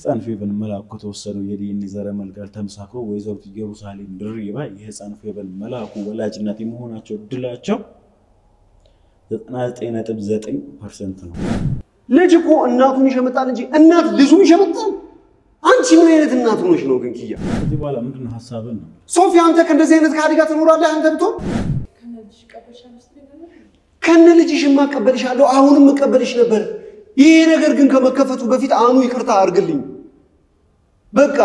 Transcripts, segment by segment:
ህፃን ፌበን መላኩ ተወሰኑ የዲን ዘረ መልጋር ተምሳክሮ ወይዘሮ ኢየሩሳሌም ድሪባ የህፃን ፌበን መላኩ ወላጅነት የመሆናቸው ድላቸው 99.9% ነው ልጅ እኮ እናቱን ይሸመጣል እንጂ እናት ልጁን ይሸመጣል አንቺ ምን አይነት እናት ነሽ ነው ግን ኪያ ከዚህ በኋላ ምንድነው ሐሳብን ነው ሶፊያ አንተ ከእንደዚህ አይነት ካዲ ጋር ትኖራለህ አንተ ብትሆን ከነ ልጅሽ ማቀበልሻለሁ አሁንም መቀበልሽ ነበር ይሄ ነገር ግን ከመከፈቱ በፊት አኑ ይቅርታ አርግልኝ በቃ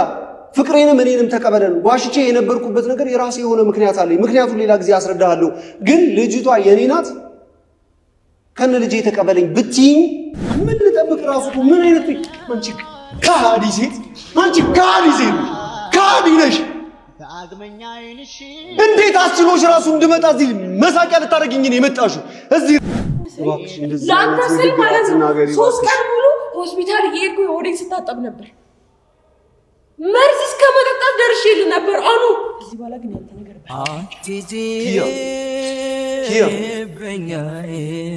ፍቅሬንም እኔንም ተቀበለን ዋሽቼ የነበርኩበት ነገር የራሴ የሆነ ምክንያት አለኝ ምክንያቱም ሌላ ጊዜ አስረዳሃለሁ ግን ልጅቷ የኔ ናት ከነ ልጄ ተቀበለኝ ብትይ ምን ልጠብቅ ራሱ ምን አይነት አንቺ ካዲ ሴት ካዲ ነሽ እንዴት አስችሎሽ ራሱ እንድመጣ እዚህ መሳቂያ ልታረግኝ ነው የመጣሽው እዚህ እባክሽ እንደዚህ ላንተሰል ማለት ነው 3 ቀን ሙሉ ሆስፒታል እየሄድኩ ወዴት ስታጠብ ነበር መርዝ እስከመጠጣት ደርሼልህ ነበር አኑ እዚህ በኋላ ግን ያንተ ነገር ኪያ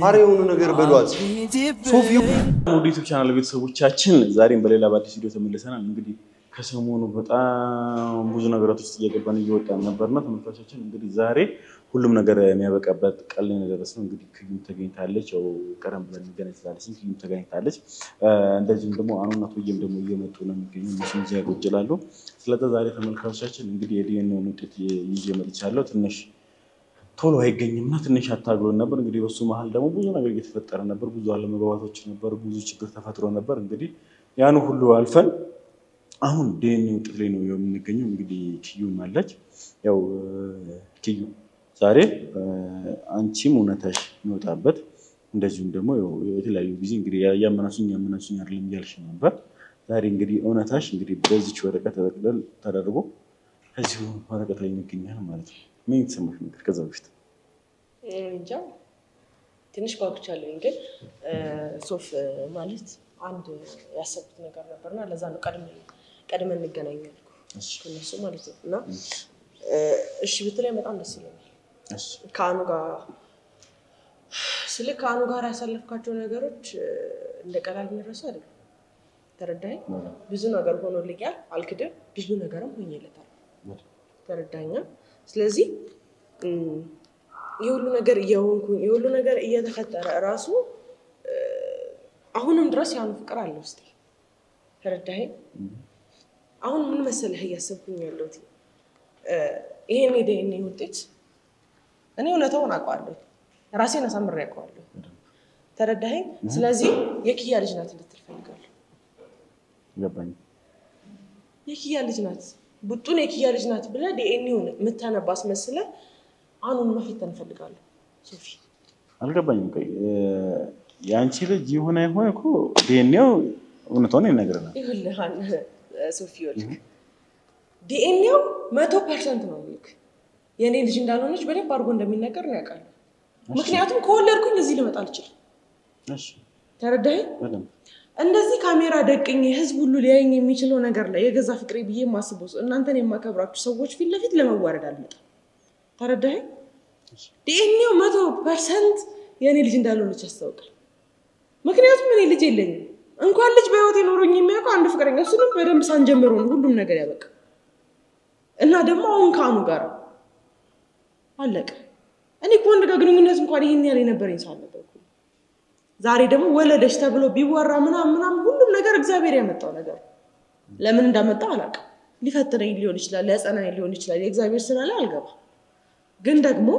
አሬውኑ ነገር በሏት ሶፊያ ዩቲዩብ ቻናል ቤተሰቦቻችን ዛሬም በሌላ ባዲስ ቪዲዮ ተመልሰናል እንግዲህ ከሰሞኑ በጣም ብዙ ነገሮች ውስጥ እየገባን እየወጣን ነበርና ተመልካቾቻችን እንግዲህ ዛሬ ሁሉም ነገር የሚያበቃበት ቀል ላይ ደረሰን እንግዲህ ክዩም ተገኝታለች ያው ቀረም ብለን ገነጽላለች ክዩም ተገኝታለች እንደዚህም ደግሞ አኑና ቶየም ደግሞ እየመጡ ነው የሚገኙ እነሱም እዚያ ይጎጀላሉ ስለዚህ ዛሬ ተመልካቾቻችን እንግዲህ የዲኤንኤውን ውጤት ይዤ መጥቻለሁ ትንሽ ቶሎ አይገኝምና ትንሽ አታግሎን ነበር እንግዲህ በሱ መሃል ደግሞ ብዙ ነገር እየተፈጠረ ነበር ብዙ አለመግባባቶች ነበር ብዙ ችግር ተፈጥሮ ነበር እንግዲህ ያን ሁሉ አልፈን አሁን ዲኤንኤ ውጤት ላይ ነው የምንገኘው እንግዲህ ኪዩ ማለች ያው ኪዩ ዛሬ አንቺም እውነታሽ ነው እንደዚሁም ደግሞ የተለያዩ ጊዜ እንግዲህ ያመናሱኝ አይደለም ያልሽ ነበር ዛሬ እንግዲህ እውነታሽ እንግዲህ በዚች ወረቀት ተደርጎ እዚሁ ወረቀት ላይ ይገኛል ማለት ነው ምን ይሰማሽ ነገር ከዛ በፊት እንጃ ትንሽ ጓጉቻለሁ ግን ሶፍ ማለት አንድ ያሰብኩት ነገር ነበርና ለዛ ነው ቀድመን እንገናኛለን እነሱ ማለት ነው እና እሺ ብትለኝ በጣም ደስ ይለኛል እሺ ካኑ ጋር ያሳለፍካቸው ነገሮች እንደቀላል የሚረሱ አይደለም ተረዳኝ ብዙ ነገር ሆኖልኛል አልክድም ብዙ ነገርም ሆኜለታል ተረዳኛ ስለዚህ የሁሉ ነገር እየተፈጠረ ራሱ አሁንም ድረስ ያኑ ፍቅር አለ ውስጥ ተረዳኝ አሁን ምን መሰለህ ያሰብኩኝ ያለሁት ይሄን ዲኤንኤ ውጤት እኔ እውነታውን አውቃለሁ ራሴን አሳምሬ አውቃለሁ ተረዳኸኝ ስለዚህ የኪያ ልጅ ናት ልትፈልጋለህ ገባኝ የኪያ ልጅ ናት ቡጡን የኪያ ልጅ ናት ብለ ዲኤንኤውን መታነባስ መስለ አኑን መፈተን ፈልጋለሁ ሶፊ አልገባኝም ያንቺ ልጅ ይሁን አይሆን እኮ ዲኤንኤው እውነታውን ይነግረናል ይኸውልህ ሶፊ ዲኤንኤው 100% ነው ልክ የኔ ልጅ እንዳልሆነች በደንብ አድርጎ እንደሚነገር ነው ያውቃል ምክንያቱም ከወለድኩኝ እዚህ ልመጣ አልችልም እሺ ተረዳኸኝ በደንብ እንደዚህ ካሜራ ደቅኝ ህዝብ ሁሉ ሊያየኝ የሚችለው ነገር ላይ የገዛ ፍቅሬ ብዬ ማስበው እናንተን የማከብራችሁ ሰዎች ፊት ለፊት ለመዋረድ አልመጣም ተረዳኸኝ ዲኤንኤው 100% የኔ ልጅ እንዳልሆነች ያስታውቃል ምክንያቱም እኔ ልጅ የለኝም እንኳን ልጅ በህይወት ኖሮኝ የሚያውቀው አንድ ፍቅረኛ እሱንም በደንብ ሳንጀምረው ነው ሁሉም ነገር ያበቃ እና ደግሞ አሁን ካኑ ጋር አለቀ እኔ ኮንድ ጋር ግንኙነት እንኳን ይሄን ያለ ነበርኝ ሳልነበርኩ ዛሬ ደግሞ ወለደሽ ተብሎ ቢወራ ምናምን ሁሉም ነገር እግዚአብሔር ያመጣው ነገር ለምን እንዳመጣው አላውቅም ሊፈትነኝ ሊሆን ይችላል ለጸናኝ ሊሆን ይችላል የእግዚአብሔር ስራ ላይ አልገባ ግን ደግሞ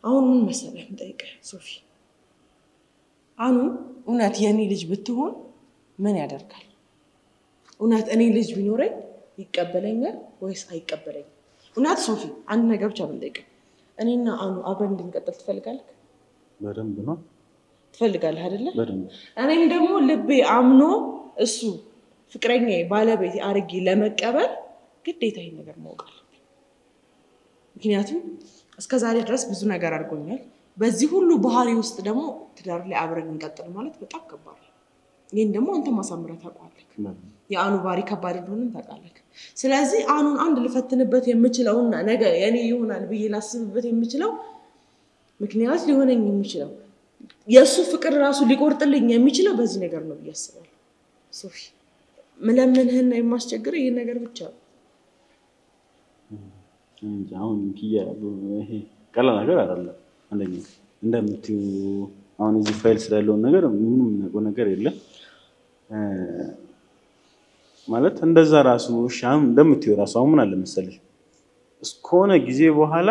አሁን ምን መሰለህ እንጠይቀህ ሶፊ አኑ እውነት የኔ ልጅ ብትሆን ምን ያደርጋል እውነት እኔ ልጅ ቢኖረኝ ይቀበለኛል ወይስ አይቀበለኝም እውነት ሶፊ አንድ ነገር ብቻ እንጠይቀህ እኔና አኑ አብረን እንድንቀጥል ትፈልጋለህ በደንብ ነው ትፈልጋለህ አይደለ በደንብ እኔም ደግሞ ልቤ አምኖ እሱ ፍቅረኛዬ ባለቤቴ አርጊ ለመቀበል ግዴታ ይሄን ነገር ማወቅ አለብኝ ምክንያቱም እስከዛሬ ድረስ ብዙ ነገር አድርጎኛል በዚህ ሁሉ ባህሪ ውስጥ ደግሞ ትዳር ላይ አብረን እንቀጥል ማለት በጣም ከባድ ነው ይሄን ደግሞ አንተ ማሳመራት ታውቃለህ የአኑ ባህሪ ከባድ እንደሆነ ታውቃለህ ስለዚህ አኑን አንድ ልፈትንበት የምችለውና ነገ የኔ ይሆናል ብዬ ላስብበት የምችለው ምክንያት ሊሆነኝ የሚችለው የሱ ፍቅር ራሱ ሊቆርጥልኝ የሚችለው በዚህ ነገር ነው ብዬ አስባለሁ ሶፊ ምለምንህና የማስቸግር ይሄ ነገር ብቻ ነው አሁን ኪያ ይሄ ቀላል ነገር አይደለም አንደኛ እንደምትዩ አሁን እዚህ ፋይል ስላለው ነገር ምንም ነገር የለም ማለት እንደዛ ራሱ ሻም እንደምትዩ ራሱ አሁን ምን አለ መሰለሽ እስኮነ ጊዜ በኋላ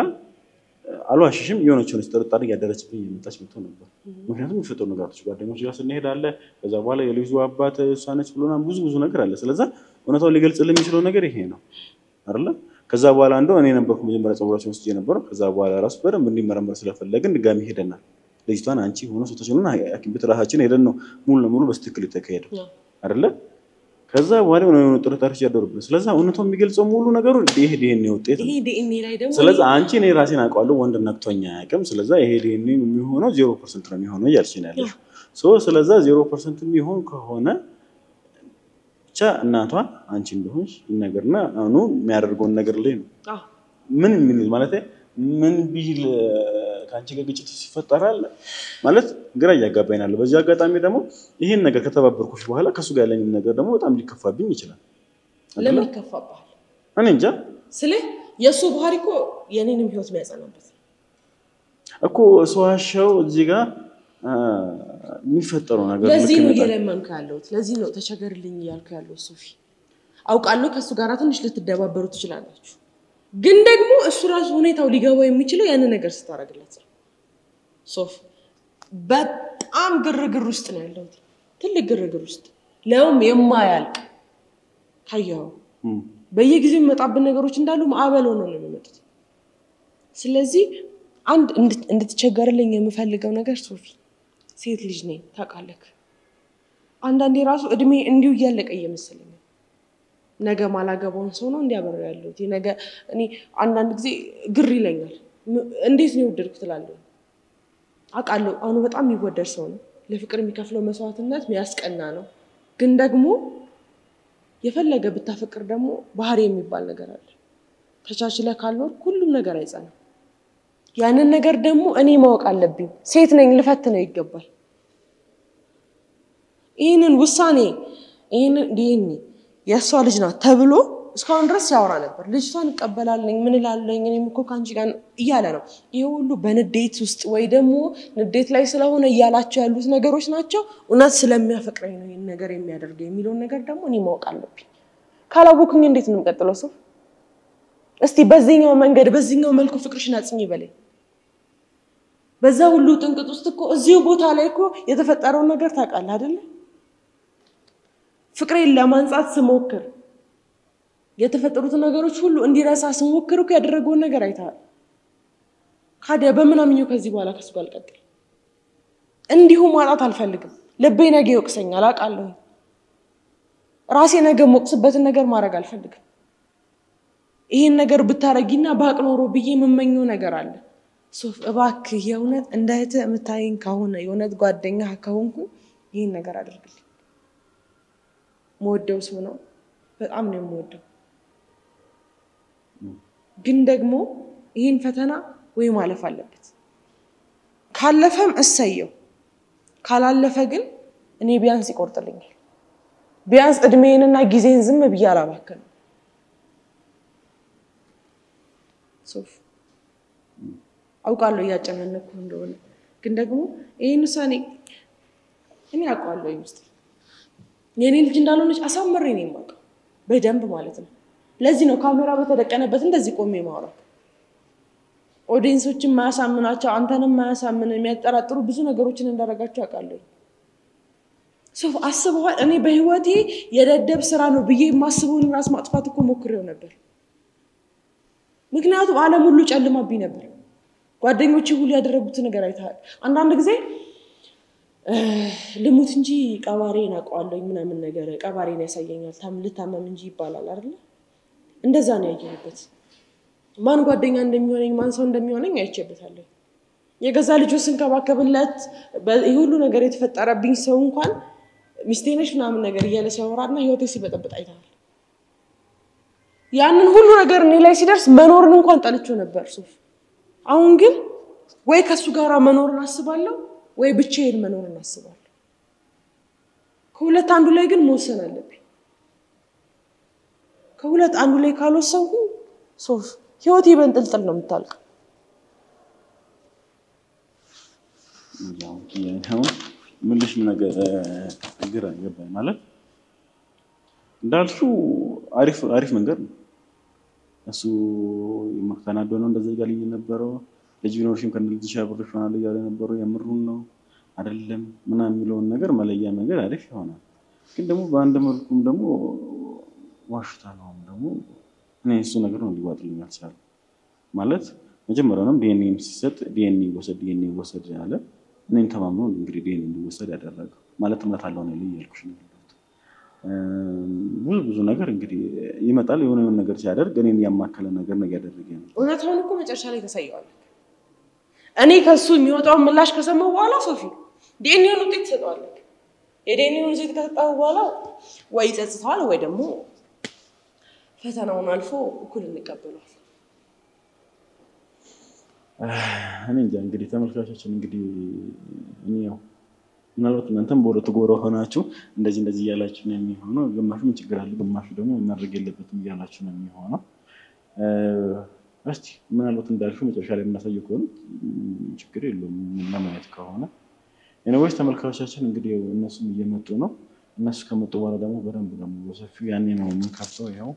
አልዋሽሽም የሆነች ተርጣሪ ያደረችብኝ የመጣች መጥቶ ነበር ምክንያቱም ይፈጠሩ ነገሮች ጓደኞች ጋር ስንሄዳለ ከዛ በኋላ የልጁ አባት እሷነች ብሎና ብዙ ነገር አለ ስለዚህ እውነታው ሊገልጽልኝ የሚችለው ነገር ይሄ ነው አይደል ከዛ በኋላ እንደው እኔ ነበርኩ መጀመሪያ ጸጉራችን ውስጥ የነበረው ከዛ በኋላ ራሱ በደንብ እንዲመረመር ስለፈለግን ድጋሚ ሄደናል ልጅቷን አንቺ ሆኖ ሰቶችና ሐኪም ቤት ራሳችን ሄደን ነው ሙሉ ለሙሉ በስትክክል ተከሄደው አይደል ከዛ በኋላ ነው ጥርጣሬዎች ያደረጉብን ስለዚህ እውነታው የሚገልጸው ሙሉ ነገሩ ይሄ ዲኤንኤ ውጤት ነው ይሄ ዲኤንኤ ላይ ደግሞ ስለዚህ አንቺ እኔ ራሴን አውቃለሁ ወንድ ነክቶኛ ያቀም ስለዚህ ይሄ ዲኤንኤ የሚሆነው 0% ነው የሚሆነው ያልሽኝ ያለሽ ስለዚህ 0% የሚሆን ከሆነ ብቻ እናቷ አንቺ እንደሆንሽ ነገርና አሁን የሚያደርገው ነገር ላይ ነው ምን ማለት ምን ቢል ካንቺ ጋር ግጭት ሲፈጠራል ማለት ግራ ያጋባይናል በዚህ አጋጣሚ ደግሞ ይሄን ነገር ከተባበርኩሽ በኋላ ከሱ ጋር ያለኝ ነገር ደግሞ በጣም ሊከፋብኝ ይችላል ለምን ይከፋባል እኔ እንጃ ስለ የሱ ባህሪኮ የኔንም ህይወት የሚያጸናበት እኮ ሰዋሻው እዚህ ጋር የሚፈጠረው ነገር ለዚህ ነው የለመንኩ ያለው ለዚህ ነው ተቸገርልኝ ያልኩ ያለው ሶፊ አውቃለሁ ከሱ ጋር ትንሽ ልትደባበሩ ትችላላችሁ ግን ደግሞ እሱ ራሱ ሁኔታው ሊገባው የሚችለው ያን ነገር ስታረግለት ነው ሶፍ በጣም ግርግር ውስጥ ነው ያለው ትልቅ ግርግር ውስጥ ለውም የማያልቅ ታያው በየጊዜው መጣብን ነገሮች እንዳሉ ማዕበል ሆኖ ነው የሚመጡት ስለዚህ አንድ እንድትቸገርልኝ የምፈልገው ነገር ሶፊ ሴት ልጅ ነኝ ታውቃለህ አንዳንዴ ራሱ እድሜ እንዲው ያለቀ እየመሰለኝ ነገ ማላገባውን ሰው ነው እንዲያበረው ያለው ነገ እኔ አንዳንድ ጊዜ ግር ይለኛል እንዴት ነው ወደድኩት እላለሁ አውቃለሁ አሁን በጣም ይወደድ ሰው ነው ለፍቅር የሚከፍለው መስዋዕትነት የሚያስቀና ነው ግን ደግሞ የፈለገ ብታፈቅር ደግሞ ባህሪ የሚባል ነገር አለ ተቻችለ ካልኖር ሁሉም ነገር አይጸናም ያንን ነገር ደግሞ እኔ ማወቅ አለብኝ ሴት ነኝ ልፈትነው ይገባል ይሄንን ውሳኔ ይሄንን ዲኤንኤ ያሷ ልጅ ናት ተብሎ እስካሁን ድረስ ያወራ ነበር ልጅቷን ቀበላለኝ ምን ይላልኝ እኔም እኮ ካንቺ ጋር ይያለ ነው ይሄ ሁሉ በንዴት ውስጥ ወይ ደግሞ ንዴት ላይ ስለሆነ ይያላቸው ያሉት ነገሮች ናቸው እውነት ስለሚያፈቅረኝ ነው ይሄን ነገር የሚያደርገው የሚለው ነገር ደግሞ እኔ ማወቅ አለብኝ ካላወኩኝ እንዴት ነው የምቀጥለው ሰው እስቲ በዚህኛው መንገድ በዚህኛው መልኩ ፍቅርሽን አጽኝ ይበለኝ በዛ ሁሉ ጥንቅጥ ውስጥ እኮ እዚሁ ቦታ ላይ እኮ የተፈጠረው ነገር ታውቃለህ አይደል ፍቅሬን ለማንጻት ስሞክር የተፈጠሩት ነገሮች ሁሉ እንዲራሳ ስሞክር እኮ ያደረገው ነገር አይታል ካዲያ በመናምኘው ከዚህ በኋላ ከሱ ጋር አልቀጥል እንዲሁ ማጣት አልፈልግም ልቤ ነገ ይወቅሰኛል አውቃለሁ ራሴ ነገ ሞቅስበትን ነገር ማድረግ አልፈልግም ይሄን ነገር ብታረጊና ባቅኖሮ ብዬ መመኘው ነገር አለ ሶፍ እባክህ የእውነት እንዳይተ መታየን ካሆነ የእውነት ጓደኛ ካሆንኩ ይሄን ነገር አድርግልኝ ሞደው ሰው ነው በጣም ነው የምወደው ግን ደግሞ ይሄን ፈተና ወይ ማለፍ አለበት ካለፈም እሰየው ካላለፈ ግን እኔ ቢያንስ ይቆርጥልኛል ቢያንስ እድሜዬንና ጊዜን ዝም ብያላ ባከነ ሶፍ አውቃለሁ ያጨናነኩ እንደሆነ ግን ደግሞ ይሄን ሰኔ እኔ አውቃለሁ ይመስል የኔ ልጅ እንዳልሆነች አሳምሬ ነው የማውቀው በደንብ ማለት ነው ለዚህ ነው ካሜራ በተደቀነበት እንደዚህ ቆሜ ማውራት ኦዲየንሶችን ማያሳምናቸው አንተንም ማያሳምን የሚያጠራጥሩ ብዙ ነገሮችን እንዳረጋቸው አውቃለሁ ሶፍ አስበው እኔ በህይወቴ የደደብ ስራ ነው ብዬ ማስበውን ራስ ማጥፋት እኮ ሞክሬው ነበር ምክንያቱም ዓለም ሁሉ ጨልማብኝ ነበር ጓደኞቼ ሁሉ ያደረጉት ነገር አይታል አንዳንድ ጊዜ ልሙት እንጂ ቀባሬን አውቀዋለሁ ምናምን ነገር ቀባሬን ያሳየኛል ልታመም እንጂ ይባላል አይደል እንደዛ ነው ያየሁበት ማን ጓደኛ እንደሚሆነኝ ማን ሰው እንደሚሆነኝ አይቼበታለሁ የገዛ ልጁ ስንከባከብለት በሁሉ ነገር የተፈጠረብኝ ሰው እንኳን ሚስቴነሽ ምናምን ነገር እያለ ሲያወራና ህይወቴ ሲበጠበጥ አይታል ያንን ሁሉ ነገር እኔ ላይ ሲደርስ መኖርን እንኳን ጠልቼው ነበር ሶፍ አሁን ግን ወይ ከሱ ጋራ መኖርን አስባለሁ ወይ ብቻዬን መኖርን አስባለሁ ከሁለት አንዱ ላይ ግን መወሰን አለብኝ ከሁለት አንዱ ላይ ካልወሰንኩ ሶፍ ህይወቴ በእንጥልጥል ነው የምታልቀው። ያው ምንሽ ነገር ግራ ገባኝ ማለት እንዳልሽው አሪፍ መንገድ ነው እሱ የመከናዶ ነው እንደዛ ይጋልኝ ነበረው ልጅ ቢኖርሽም ከነልጅሽ አብሮሽ ሆናል ይያለ ነበረው የምሩን ነው አይደለም ምናምን የሚለውን ነገር መለያ ነገር አሪፍ ይሆናል ግን ደግሞ በአንድ መልኩም ደግሞ ዋሽታ ነው ደግሞ እኔ እሱ ነገር ነው ሊዋጥልኝ አልቻለም ማለት መጀመሪያውንም ዲኤንኤ ሲሰጥ ዲኤንኤ ወሰድ ያለ እኔን ተማምኖ እንግዲህ ዲኤንኤ እንዲወሰድ ያደረገው ማለት እምነት አለው ነው ይልኩሽ ነው ብዙ ነገር እንግዲህ ይመጣል የሆነ ነገር ሲያደርግ እኔን ያማከለ ነገር ነው ያደረገኝ እውነታውን እኮ መጨረሻ ላይ ተሳይዋል እኔ ከሱ የሚወጣው ምላሽ ከሰማው በኋላ ሶፊ ዲኤንኤውን ውጤት ተሰጥቷል የዲኤንኤውን ውጤት ከተጣው በኋላ ወይ ጸጽቷል ወይ ደግሞ ፈተናውን አልፎ እኩል እንቀበሏል እኔ እንግዲህ ተመልካቾችን እንግዲህ እኔው ምናልባት እናንተም በሁለት ጎራ ሆናችሁ እንደዚህ ያላችሁ ነው የሚሆነው ግማሹም ችግር አለ ግማሹ ደግሞ ማድረግ የለበትም ያላችሁ ነው የሚሆነው እስቲ ምናልባት እንዳልኩ መጨረሻ ላይ እናሳየው ከሆነ ችግር የለውም ለማየት ከሆነ እነሆስ ተመልካቾቻችን እንግዲህ እነሱም እየመጡ ነው እነሱ ከመጡ በኋላ ደግሞ በደንብ ደግሞ በሰፊው ያኔ ነው የምንከፍተው ያው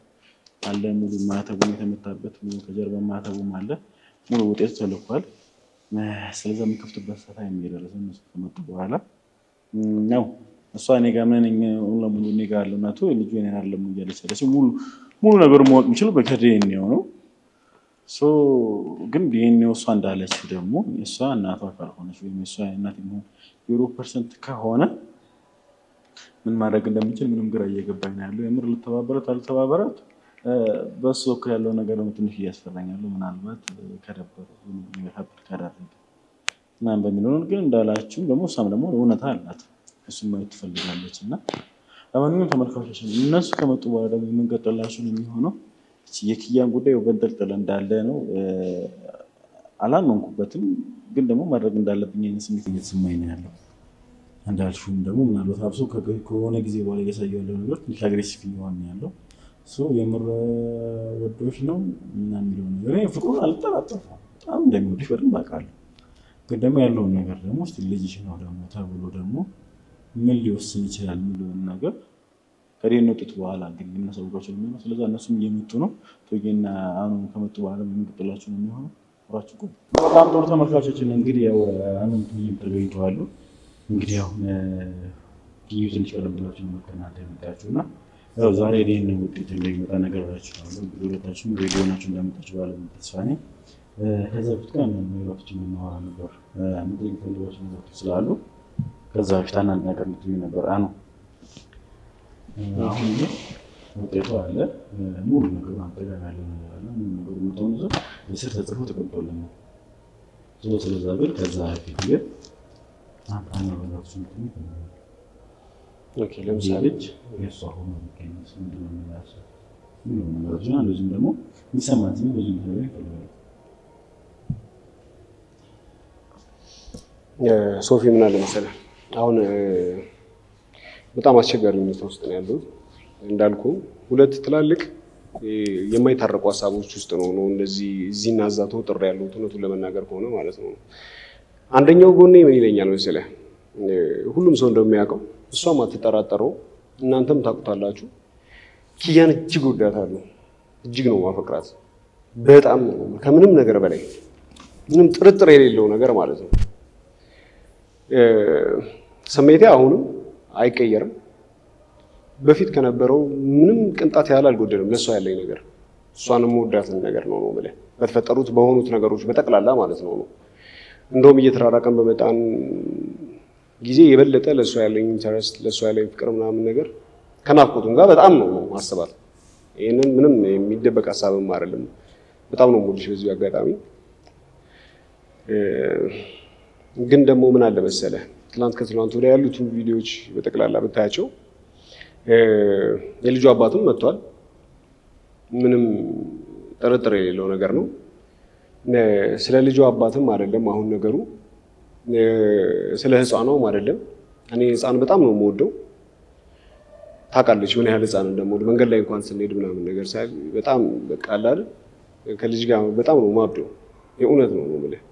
አለ ሙሉ ማተቡን የተመታበት ሙሉ ከጀርባ ማተቡም አለ ሙሉ ውጤት ተልኳል ስለዚህ የምንከፍትበት ሰዓት የሚደርስ እነሱ ከመጡ በኋላ ነው እሷ እኔ ጋር ምን ሙሉ እኔ ጋር አለናቱ ልጅ እኔን አይደለም እያለች ሙሉ ነገር ማወቅ የሚችለው በዲኤንኤው ነው ሶ ግን ዲኤንኤው እሷ እንዳለች ደግሞ እሷ እናቷ ካልሆነች ወይ እሷ እናት ነው 0% ከሆነ ምን ማድረግ እንደምንችል ምንም ግራ እየገባኝ ነው ያለው የምር ልተባበረት አልተባበረት በሱ ወክል ያለው ነገር ነው ትንሽ ያስፈራኛል ምናልባት ከደበረ የሚያፈጥ ካዳረገ ማን በሚለው ግን እንዳላችሁ ደግሞ እሷም ደግሞ እውነታ አላት እሱም ማየት ትፈልጋለችና ለማንኛውም ተመልካቾች እነሱ ከመጡ በኋላ ደግሞ የምንቀጥላችሁ ነው የሚሆነው የኪያን ጉዳይ ወበንጠልጠል እንዳለ ነው አላመንኩበትም ግን ደግሞ ማድረግ እንዳለብኝ ስሜት እየተሰማኝ ነው ያለው እንዳልሽውም ደግሞ ምናልባት አብሶ ከሆነ ጊዜ በኋላ እያሳየው ያለው ነገር ትንሽ አግሬሲቭ ነው ያለው ሶ የምር ወዶሽ ነው እና የሚለው ነገር ፍቅሩን አልጠራጠርም በጣም እንደሚወድሽ በደንብ አውቃለሁ ግን ደግሞ ያለው ነገር ደግሞ እስቲ ልጅሽ ነው ደግሞ ተብሎ ደግሞ ምን ሊወስን ይችላል የሚለውን ነገር ከዲኤንኤ ውጤት በኋላ እንግዲህ እናሳውቃቸው ነው ስለዚህ እነሱም እየመጡ ነው ቶጌና አሁን ከመጡ በኋላ የምንቀጥላችሁ ነው የሚሆነው ወራችሁ ቆይ በጣም ጥሩ ተመልካቾችን እንግዲህ ያው አሁን ተገኝተዋል እንግዲህ ያው ትንሽ ቀደም ብላችሁ መከናዳ የምታያችሁና ያው ዛሬ ዲኤንኤ ውጤት እንደሚመጣ ነገራችሁ ነው ሁለታችሁም ቪዲዮናችሁ እንደምታችሁ ባለ ተስፋ ነኝ ከዛ በፊት ግን ምንራችሁ ምንዋራ ነበር ምንድን ፈልጋችሁ ነው ስላሉ ከዛ በፊት አንድ ነገር ምትይ ነበር አሁን ውጤቱ አለ ሙሉ ነገር አንተጋር ያለው ነገር አለ ሙሉ ነገር ምትሆን ዘ ለስር ተጽፎ ተቀምጦልኛል ስለዚህ ዛሬ ከዛ በፊት ግን አንተ ነገራችሁ ምትይ ኦኬ ለምሳሌ የሷ ሆኖ ከነሱ ምንድነው የሚያሳየው ምንም ነገር ነው እንደዚህ ደግሞ የሚሰማት ነው ብዙ ነገር ይፈልጋል ሶፊ ምን አለ መሰለህ አሁን በጣም አስቸጋሪ ሁኔታ ውስጥ ነው ያለው እንዳልኩ ሁለት ትላልቅ የማይታረቁ ሐሳቦች ውስጥ ነው እንደዚህ እዚህና እዛ ተወጥረ ያለው እውነቱን ለመናገር ከሆነ ማለት ነው አንደኛው ጎኔ ምን ይለኛል መሰለህ ሁሉም ሰው እንደሚያውቀው እሷም አትጠራጠረው እናንተም ታውቁታላችሁ ኪያን እጅግ ወዳታለሁ እጅግ ነው ማፈቅራት በጣም ከምንም ነገር በላይ ምንም ጥርጥር የሌለው ነገር ማለት ነው ስሜቴ አሁንም አይቀየርም በፊት ከነበረው ምንም ቅንጣት ያህል አልጎደለም ለሷ ያለኝ ነገር እሷንም ወዳትን ነገር ነው ማለት በተፈጠሩት በሆኑት ነገሮች በተቀላላ ማለት ነው እንደውም እየተራራቀን በመጣን ጊዜ የበለጠ ለሷ ያለኝ ኢንተረስት ለሷ ያለኝ ፍቅር ምናምን ነገር ከናፍቆቱም ጋር በጣም ነው ማሰባት ይሄንን ምንም የሚደበቅ ሐሳብም አይደለም በጣም ነው ሞልሽ በዚህ አጋጣሚ ግን ደግሞ ምን አለ መሰለህ ትላንት ከትላንት ወዲያ ያሉት ቪዲዮዎች በተቀላላ ብታያቸው የልጁ አባቱም መጥቷል ምንም ጥርጥር የሌለው ነገር ነው ስለ ልጁ አባቱም አይደለም አሁን ነገሩ ስለ ህፃኗም አይደለም እኔ ህፃን በጣም ነው የምወደው ታውቃለች ምን ያህል ህፃን እንደሞል መንገድ ላይ እንኳን ስንሄድ ምናምን ነገር ሳይ በጣም በቃ አይደል ከልጅ ጋር በጣም ነው ማብደው የእውነት ነው ማለት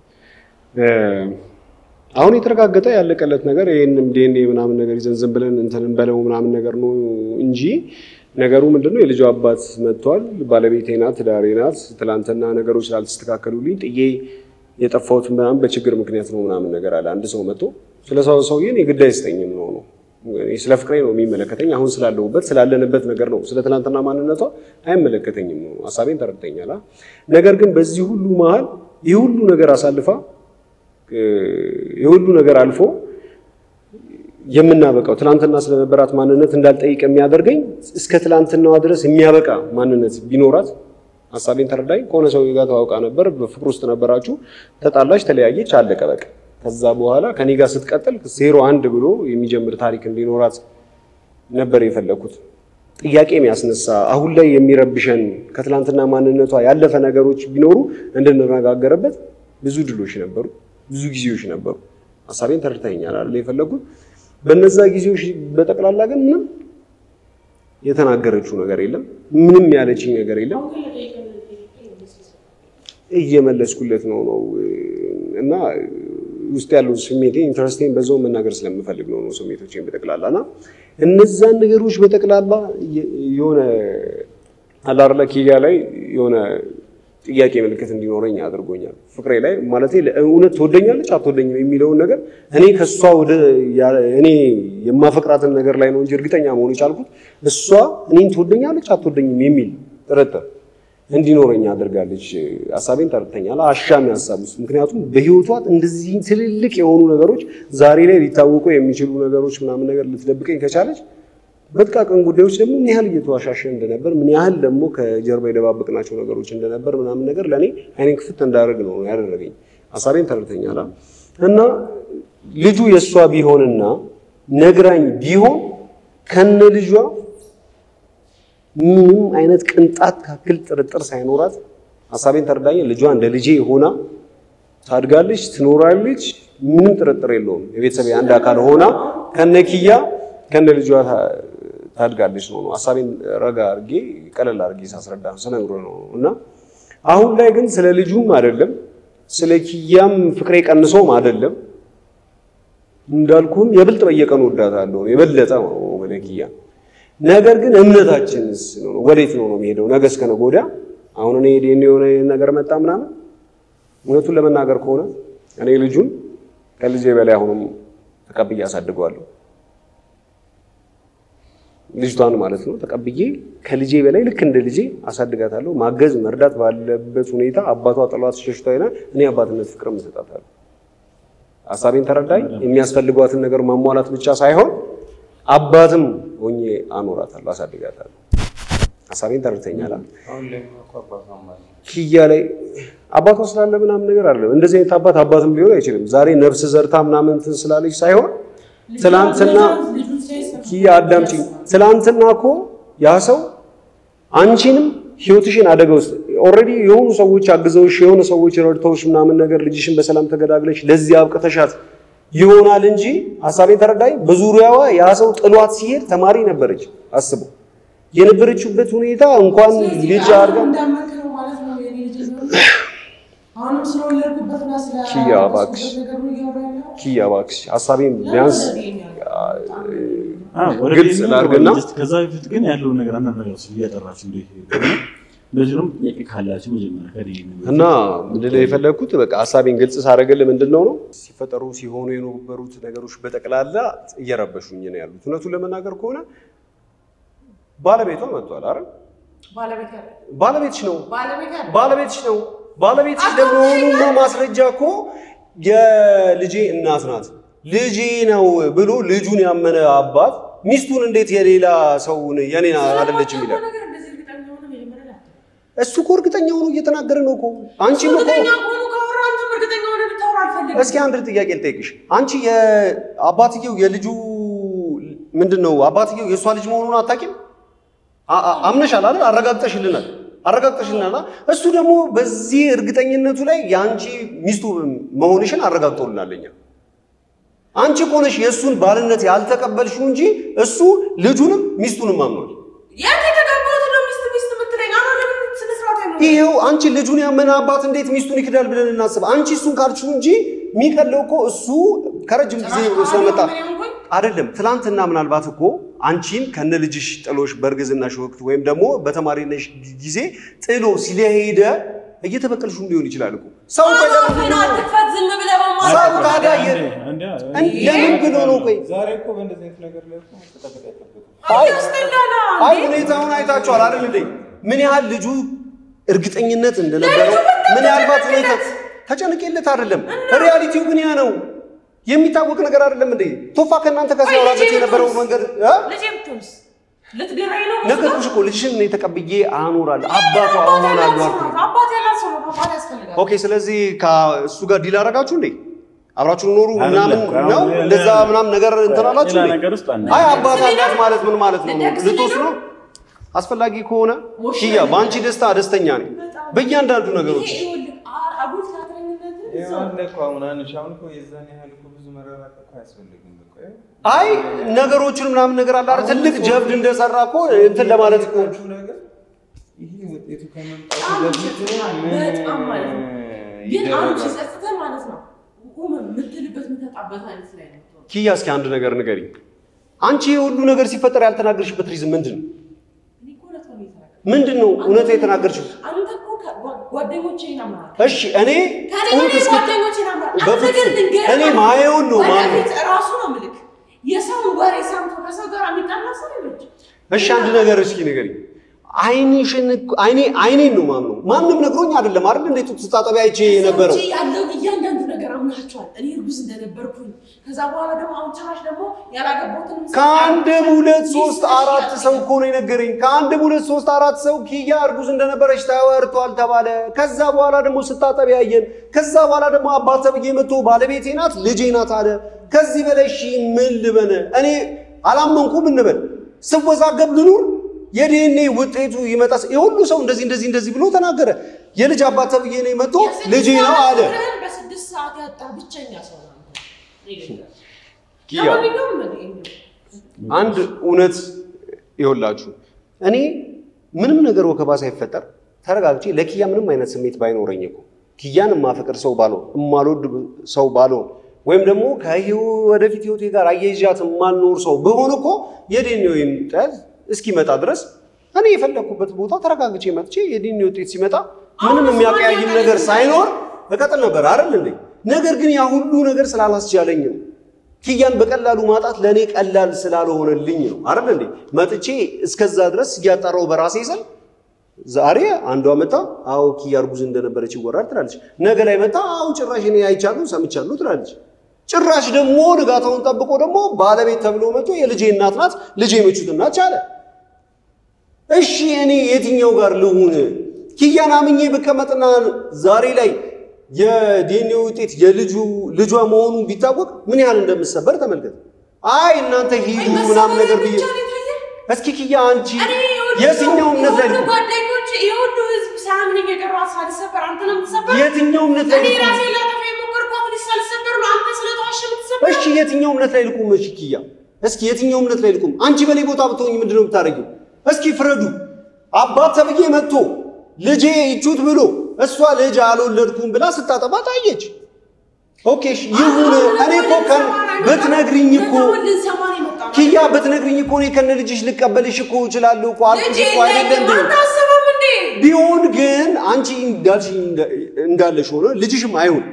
አሁን የተረጋገጠ ያለቀለት ነገር ይሄንም ዲኤንኤ ምናምን ነገር ይዘን ዝም ብለን እንትን እንበለው ምናምን ነገር ነው እንጂ ነገሩ ምንድነው የልጁ አባት መጥቷል ባለቤቴ ናት ዳሬ ናት ትላንትና ነገሮች ስላልተስተካከሉልኝ ጥዬ የጠፋሁት ምናምን በችግር ምክንያት ነው ምናምን ነገር አለ አንድ ሰው መጥቶ ስለሰው ሰውዬን የግዳይ ስተኝም ነው ስለ ፍቅሬ ነው የሚመለከተኝ አሁን ስላለውበት ስላለንበት ነገር ነው ስለ ትላንትና ማንነቷ አይመለከተኝም ነው ሐሳቤን ተረድተኛል ነገር ግን በዚህ ሁሉ መሃል ይሁሉ ነገር አሳልፋ ይሁሉ ነገር አልፎ የምናበቃው ትላንትና ስለነበራት ማንነት እንዳልጠይቅ የሚያደርገኝ እስከ ትላንትናዋ ድረስ የሚያበቃ ማንነት ቢኖራት ሐሳቤን ተረዳኝ ኮነ ሰው ጋር ተዋውቃ ነበር በፍቅር ውስጥ ነበራችሁ ተጣላሽ ተለያየች አለቀ በቃ ከዛ በኋላ ከኔ ጋር ስትቀጥል 01 ብሎ የሚጀምር ታሪክ እንዲኖራት ነበር የፈለኩት ጥያቄ የሚያስነሳ አሁን ላይ የሚረብሸን ከትላንትና ማንነቷ ያለፈ ነገሮች ቢኖሩ እንድንነጋገርበት ብዙ ድሎች ነበሩ ብዙ ጊዜዎች ነበሩ ሐሳቤን ተረድተኛል አይደል የፈለኩት በነዛ ጊዜዎች በጠቅላላ ግን ምንም የተናገረችው ነገር የለም ምንም ያለችኝ ነገር የለም እየመለስኩለት ነው እና ውስጥ ያለው ስሜቴ ኢንተረስቲንግ በዛው መናገር ስለምፈልግ ነው ስሜቶቼን በጠቅላላና እነዛ ነገሮች በጠቅላላ የሆነ አላርላ ኪያ ላይ የሆነ ጥያቄ ምልክት እንዲኖረኝ አድርጎኛል ፍቅሬ ላይ ማለት ለእውነት ተወደኛለች አትወደኝም የሚለው ነገር እኔ ከሷ ወደ እኔ የማፈቅራትን ነገር ላይ ነው እንጂ እርግጠኛ መሆን ይቻልኩት እሷ እኔን ተወደኛለች አትወደኝም የሚል ጥርጥር እንዲኖረኝ አድርጋለች ሐሳቤን ተረድተኛል አሻሚ ሐሳብስ ምክንያቱም በህይወቷ እንደዚህ ትልልቅ የሆኑ ነገሮች ዛሬ ላይ ሊታወቁ የሚችሉ ነገሮች ምናምን ነገር ልትደብቀኝ ከቻለች በጥቃቅን ጉዳዮች ደግሞ ምን ያህል እየተዋሻሸ እንደነበር ምን ያህል ደግሞ ከጀርባ የደባበቅናቸው ነገሮች እንደነበር ምናምን ነገር ለኔ አይኔን ክፍት እንዳደረግ ነው ያደረገኝ ሐሳቤን ተረድተኛል እና ልጁ የሷ ቢሆንና ነግራኝ ቢሆን ከነ ልጇ ምንም አይነት ቅንጣት ታክል ጥርጥር ሳይኖራት ሐሳቤን ተረዳኝ ልጇ እንደ ልጄ ሆና ታድጋለች ትኖራለች ምንም ጥርጥር የለውም የቤተሰብ አንድ አካል ሆና ከነኪያ ከነ ልጇ ታድጋለች ነው ሐሳቤን ረጋ አርጌ ቀለል አርጌ ሳስረዳ ሰነግሮ ነው እና አሁን ላይ ግን ስለ ልጁም አይደለም ስለ ኪያም ፍቅሬ ቀንሶም አይደለም እንዳልኩም የብልጥ በየቀኑ ወዳታለሁ የበለጠ ነው ወለኪያ ነገር ግን እምነታችንስ ነው ወዴት ነው የሚሄደው ነገ እስከ ነገ ወዲያ አሁን እኔ የሆነ ነገር መጣ ምናምን እውነቱን ለመናገር ከሆነ እኔ ልጁን ከልጄ በላይ አሁንም ተቀብዬ አሳድገዋለሁ ልጅቷን ማለት ነው ተቀብዬ ከልጄ በላይ ልክ እንደ ልጄ አሳድጋታለሁ ማገዝ መርዳት ባለበት ሁኔታ አባቷ ጥሏት ሸሽቷይና እኔ አባትነት ፍቅር መስጠታለሁ ሐሳቤን ተረዳኝ የሚያስፈልጓትን ነገር ማሟላት ብቻ ሳይሆን አባትም ሆኜ አኖራታለሁ አሳድጋታለሁ ሐሳቤን ተረድተኛል አሁን ላይ አባቷ ኪያ ላይ አባቷ ስላለ ምናምን ነገር አይደለም እንደዚህ አይነት አባትም ሊሆን አይችልም ዛሬ ነፍስ ዘርታ ምናምን እንትን ስላለች ሳይሆን ትላንትና ኪያ አዳምጪኝ ትላንትና እኮ ያ ሰው አንቺንም ህይወትሽን አደጋ ውስጥ ኦሬዲ የሆኑ ሰዎች አግዘውሽ የሆነ ሰዎች ረድተውሽ ምናምን ነገር ልጅሽን በሰላም ተገዳግለሽ ለዚህ አብቅተሻት ይሆናል እንጂ ሐሳቤን ተረዳኝ በዙሪያዋ ያ ሰው ጥሏት ሲሄድ ተማሪ ነበረች አስቡ የነበረችበት ሁኔታ እንኳን ልጅ አርጋ እንዳመከረው ማለት ነው የኔ ልጅ ነው አሁንም ስለወለድኩበትና ስለ ኪያ ባክስ ሐሳቤን ቢያንስ ግልጽ ላርግና ከዛ በፊት ግን ያለው ነገር አንተ ነገር እያጠራች እንደዚሁም ጥያቄ ካላችሁ መጀመሪያ እና ምንድነው የፈለኩት በቃ ሐሳቤን ግልጽ ሳረግልህ ምንድነው ነው ሲፈጠሩ ሲሆኑ የነበሩት ነገሮች በጠቅላላ እየረበሹኝ ነው ያሉት እውነቱን ለመናገር ከሆነ ባለቤቷ መጥቷል አይደል ባለቤትሽ ነው ባለቤትሽ ደግሞ ማስረጃ እኮ የልጄ እናት ናት ልጄ ነው ብሎ ልጁን ያመነ አባት ሚስቱን እንዴት የሌላ ሰውን የኔና አይደለችም ይላል እሱ እኮ እርግጠኛ ሆኖ እየተናገረ ነው እኮ አንቺ ነው እስኪ አንድ ጥያቄ ልጠይቅሽ አንቺ የአባትየው የልጁ ምንድነው አባትየው የሷ ልጅ መሆኑን አታውቂም አምነሻል አይደል አረጋግጠሽልናል እሱ ደግሞ በዚህ እርግጠኝነቱ ላይ ያንቺ ሚስቱ መሆንሽን አረጋግጦልናለኛ አንቺ እኮ ነሽ የእሱን ባልነት ያልተቀበልሽው እንጂ እሱ ልጁንም ሚስቱንም አምኗል። ያንተ ተቀበሉት ነው ሚስት ምትለኝ አሁን ለምን ስለስራት አይኖር? ይሄው አንቺ ልጁን ያመነ አባት እንዴት ሚስቱን ይክዳል ብለን እናስብ? አንቺ እሱን ካልሽው እንጂ የሚቀለው እኮ እሱ ከረጅም ጊዜ ስለመጣ አይደለም። ትላንትና ምናልባት እኮ አንቺን ከነ ልጅሽ ጥሎሽ በርግዝናሽ ወቅት ወይም ደግሞ በተማሪነሽ ጊዜ ጥሎ ሲለሄደ እየተበቀልሽው ሊሆን ይችላል እኮ ሰው ለምን አትፈት ዝም ብለህ በማለት ሰው ታዲያ ለምን ብሎ ነው? ቆይ ዛሬ እኮ በእንደዚህ አይነት ነገር ላይ እኮ መጠጣት አይጠበቅም። አይ ሁኔታውን አይታችኋል አይደል እንዴ? ምን ያህል ልጁ እርግጠኝነት እንደነበረው ምን ያልባት ሁኔታ ተጨንቄለት አይደለም። ሪያሊቲው ግን ያ ነው። የሚታወቅ ነገር አይደለም እንዴ? ቶፋ ከእናንተ ጋር ሲያወራበት የነበረው መንገድ ልጄም ትምስ ልትገራይ ነው ነገርኩሽ እኮ ልጅሽን እኔ ተቀብዬ አኖራለሁ አባቷ አሆናለሁ አልኩ። አባት ያላሰው ነው አባት ያስፈልጋል። ኦኬ ስለዚህ ከእሱ ጋር ዲል አደረጋችሁ እንዴ? አብራችሁ ኖሩ ምናምን ነው እንደዛ ምናምን ነገር እንተናላችሁ እንዴ? አይ አባት አላት ማለት ምን ማለት ነው? ልትወስኑ አስፈላጊ ከሆነ ኪያ በአንቺ ደስታ ደስተኛ ነኝ በእያንዳንዱ ነገሮች። አይ ነገሮችን ምናምን ነገር አለ አይደል? ትልቅ ጀብድ እንደሰራ እኮ እንትን ለማለት እኮ ይሄ ውጤቱ ከመምጣቱ በፊት በጣም ማለት ነው። ግን አንቺ ጸጥተህ ማለት ነው ቆም የምትልበት የምትጣበት አይነት ላይ ነው። ኪያ እስኪ አንድ ነገር ንገሪኝ። አንቺ ሁሉ ነገር ሲፈጠር ያልተናገርሽበት ሪዝን ምንድነው? ምንድነው እውነት የተናገርሽው? አንተ እኮ ጓደኞቼና ማለት እሺ እኔ ጓደኞቼና ማለት እኔ ማየውን ነው ማለት ራሱ ነው ምልክ የሰው ወሬ ሰምቶ ከሰው ጋር የሚጣላ ሰው ልጅ። እሺ አንድ ነገር እስኪ ንገሪኝ። አይኔን ነው ማምነው። ማንም ነግሮኝ አይደለም አይደል? እንዴት ተጣጣቢያ አይቼ የነበረው ያለው እያንዳንዱ ነገር አምናችኋል። እኔ እርጉዝ እንደነበርኩኝ ከዛ በኋላ ደግሞ አሁን ቻናሽ ደግሞ ያላገባሁትን ከአንድ ሁለት ሶስት አራት ሰው እኮ ነው የነገረኝ። ከአንድ ሁለት ሶስት አራት ሰው ኪያ እርጉዝ እንደነበረች ተወርቷል ተባለ። ከዛ በኋላ ደግሞ ስታጠብ ያየን። ከዛ በኋላ ደግሞ አባት ተብዬ መጥቶ ባለቤቴ ናት ልጄ ናት አለ። ከዚህ በላይ እሺ ምን ልበነ? እኔ አላመንኩም እንበል ስወዛገብ ልኑር የዲኤንኤ ውጤቱ ይመጣስ የሁሉ ሰው እንደዚህ ብሎ ተናገረ። የልጅ አባት ተብዬ ነው መጥቶ ልጄ ነው አለ። በ6 ሰዓት ያጣ ብቸኛ ሰው ነው። ኪያ አንድ እውነት ይኸውላችሁ እኔ ምንም ነገር ወከባ ሳይፈጠር ተረጋግጬ ለኪያ ምንም አይነት ስሜት ባይኖረኝ እኮ ኪያን ማፈቅር ሰው ባለው እማልወድ ሰው ባለው ወይም ደግሞ ወደፊት ህይወቴ ጋር አያይዣት ማልኖር ሰው በሆነ እኮ የዲኤንኤ ውጤት እስኪመጣ ድረስ እኔ የፈለኩበት ቦታ ተረጋግጬ መጥቼ የዲኤንኤ ውጤት ሲመጣ ምንም የሚያቀያይም ነገር ሳይኖር በቀጥል ነበር አይደል እንዴ? ነገር ግን ያ ሁሉ ነገር ስላላስቻለኝ ነው። ኪያን በቀላሉ ማጣት ለኔ ቀላል ስላልሆነልኝ ነው አይደል እንዴ? መጥቼ እስከዛ ድረስ ያጣራው በራሴ ሰል ዛሬ አንዷ መጣ አው ኪያ እርጉዝ እንደነበረች ይወራል ትላለች። ነገ ላይ መጣ አው ጭራሽ እኔ አይቻለሁ ሰምቻለሁ ትላለች። ጭራሽ ደግሞ ንጋታውን ጠብቆ ደግሞ ባለቤት ተብሎ መጥቶ የልጄ እናት ናት ልጄ መቹት እናት አለ። እሺ እኔ የትኛው ጋር ልሁን? ኪያን አምኜ ብቀመጥና ዛሬ ላይ የዲኤንኤ ውጤት ልጇ መሆኑን ቢታወቅ ምን ያህል እንደምሰበር ተመልከት። አይ እናንተ ሂዱ ምናምን ነገር ብዬ እስኪ ኪያ አንቺ የትኛው እምነት ላይ ልቁም? ጓደኞቼ ይሁሉ ህዝብ ሳምነኝ የቀራው ሳልሰበር አንተ ነው የምትሰበር? የትኛው እምነት ላይ እኔ ራሴ ላጠፋ የሞከርኩት ሳልሰበር ነው አንተ ስለተዋሸ የምትሰበር? እሺ የትኛው እምነት ላይ ልቁም? እሺ ኪያ እስኪ የትኛው እምነት ላይ ልቁም? አንቺ በኔ ቦታ ብትሆኚ ምንድነው የምታደርጊው? እስኪ ፍረዱ። አባት ተብዬ መጥቶ ልጄ ይቹት ብሎ እሷ ልጅ አልወለድኩም ብላ ስታጠባ ታየች። ኦኬ ይሁን። እኔ እኮ ብትነግሪኝ እኮ ኪያ ብትነግሪኝ እኮ እኔ ከነ ልጅሽ ልቀበልሽ እኮ እችላለሁ እኮ አልኩሽ እኮ አይደለም እንዴ? ቢሆን ግን አንቺ እንዳለሽ ሆኖ ልጅሽም አይሁን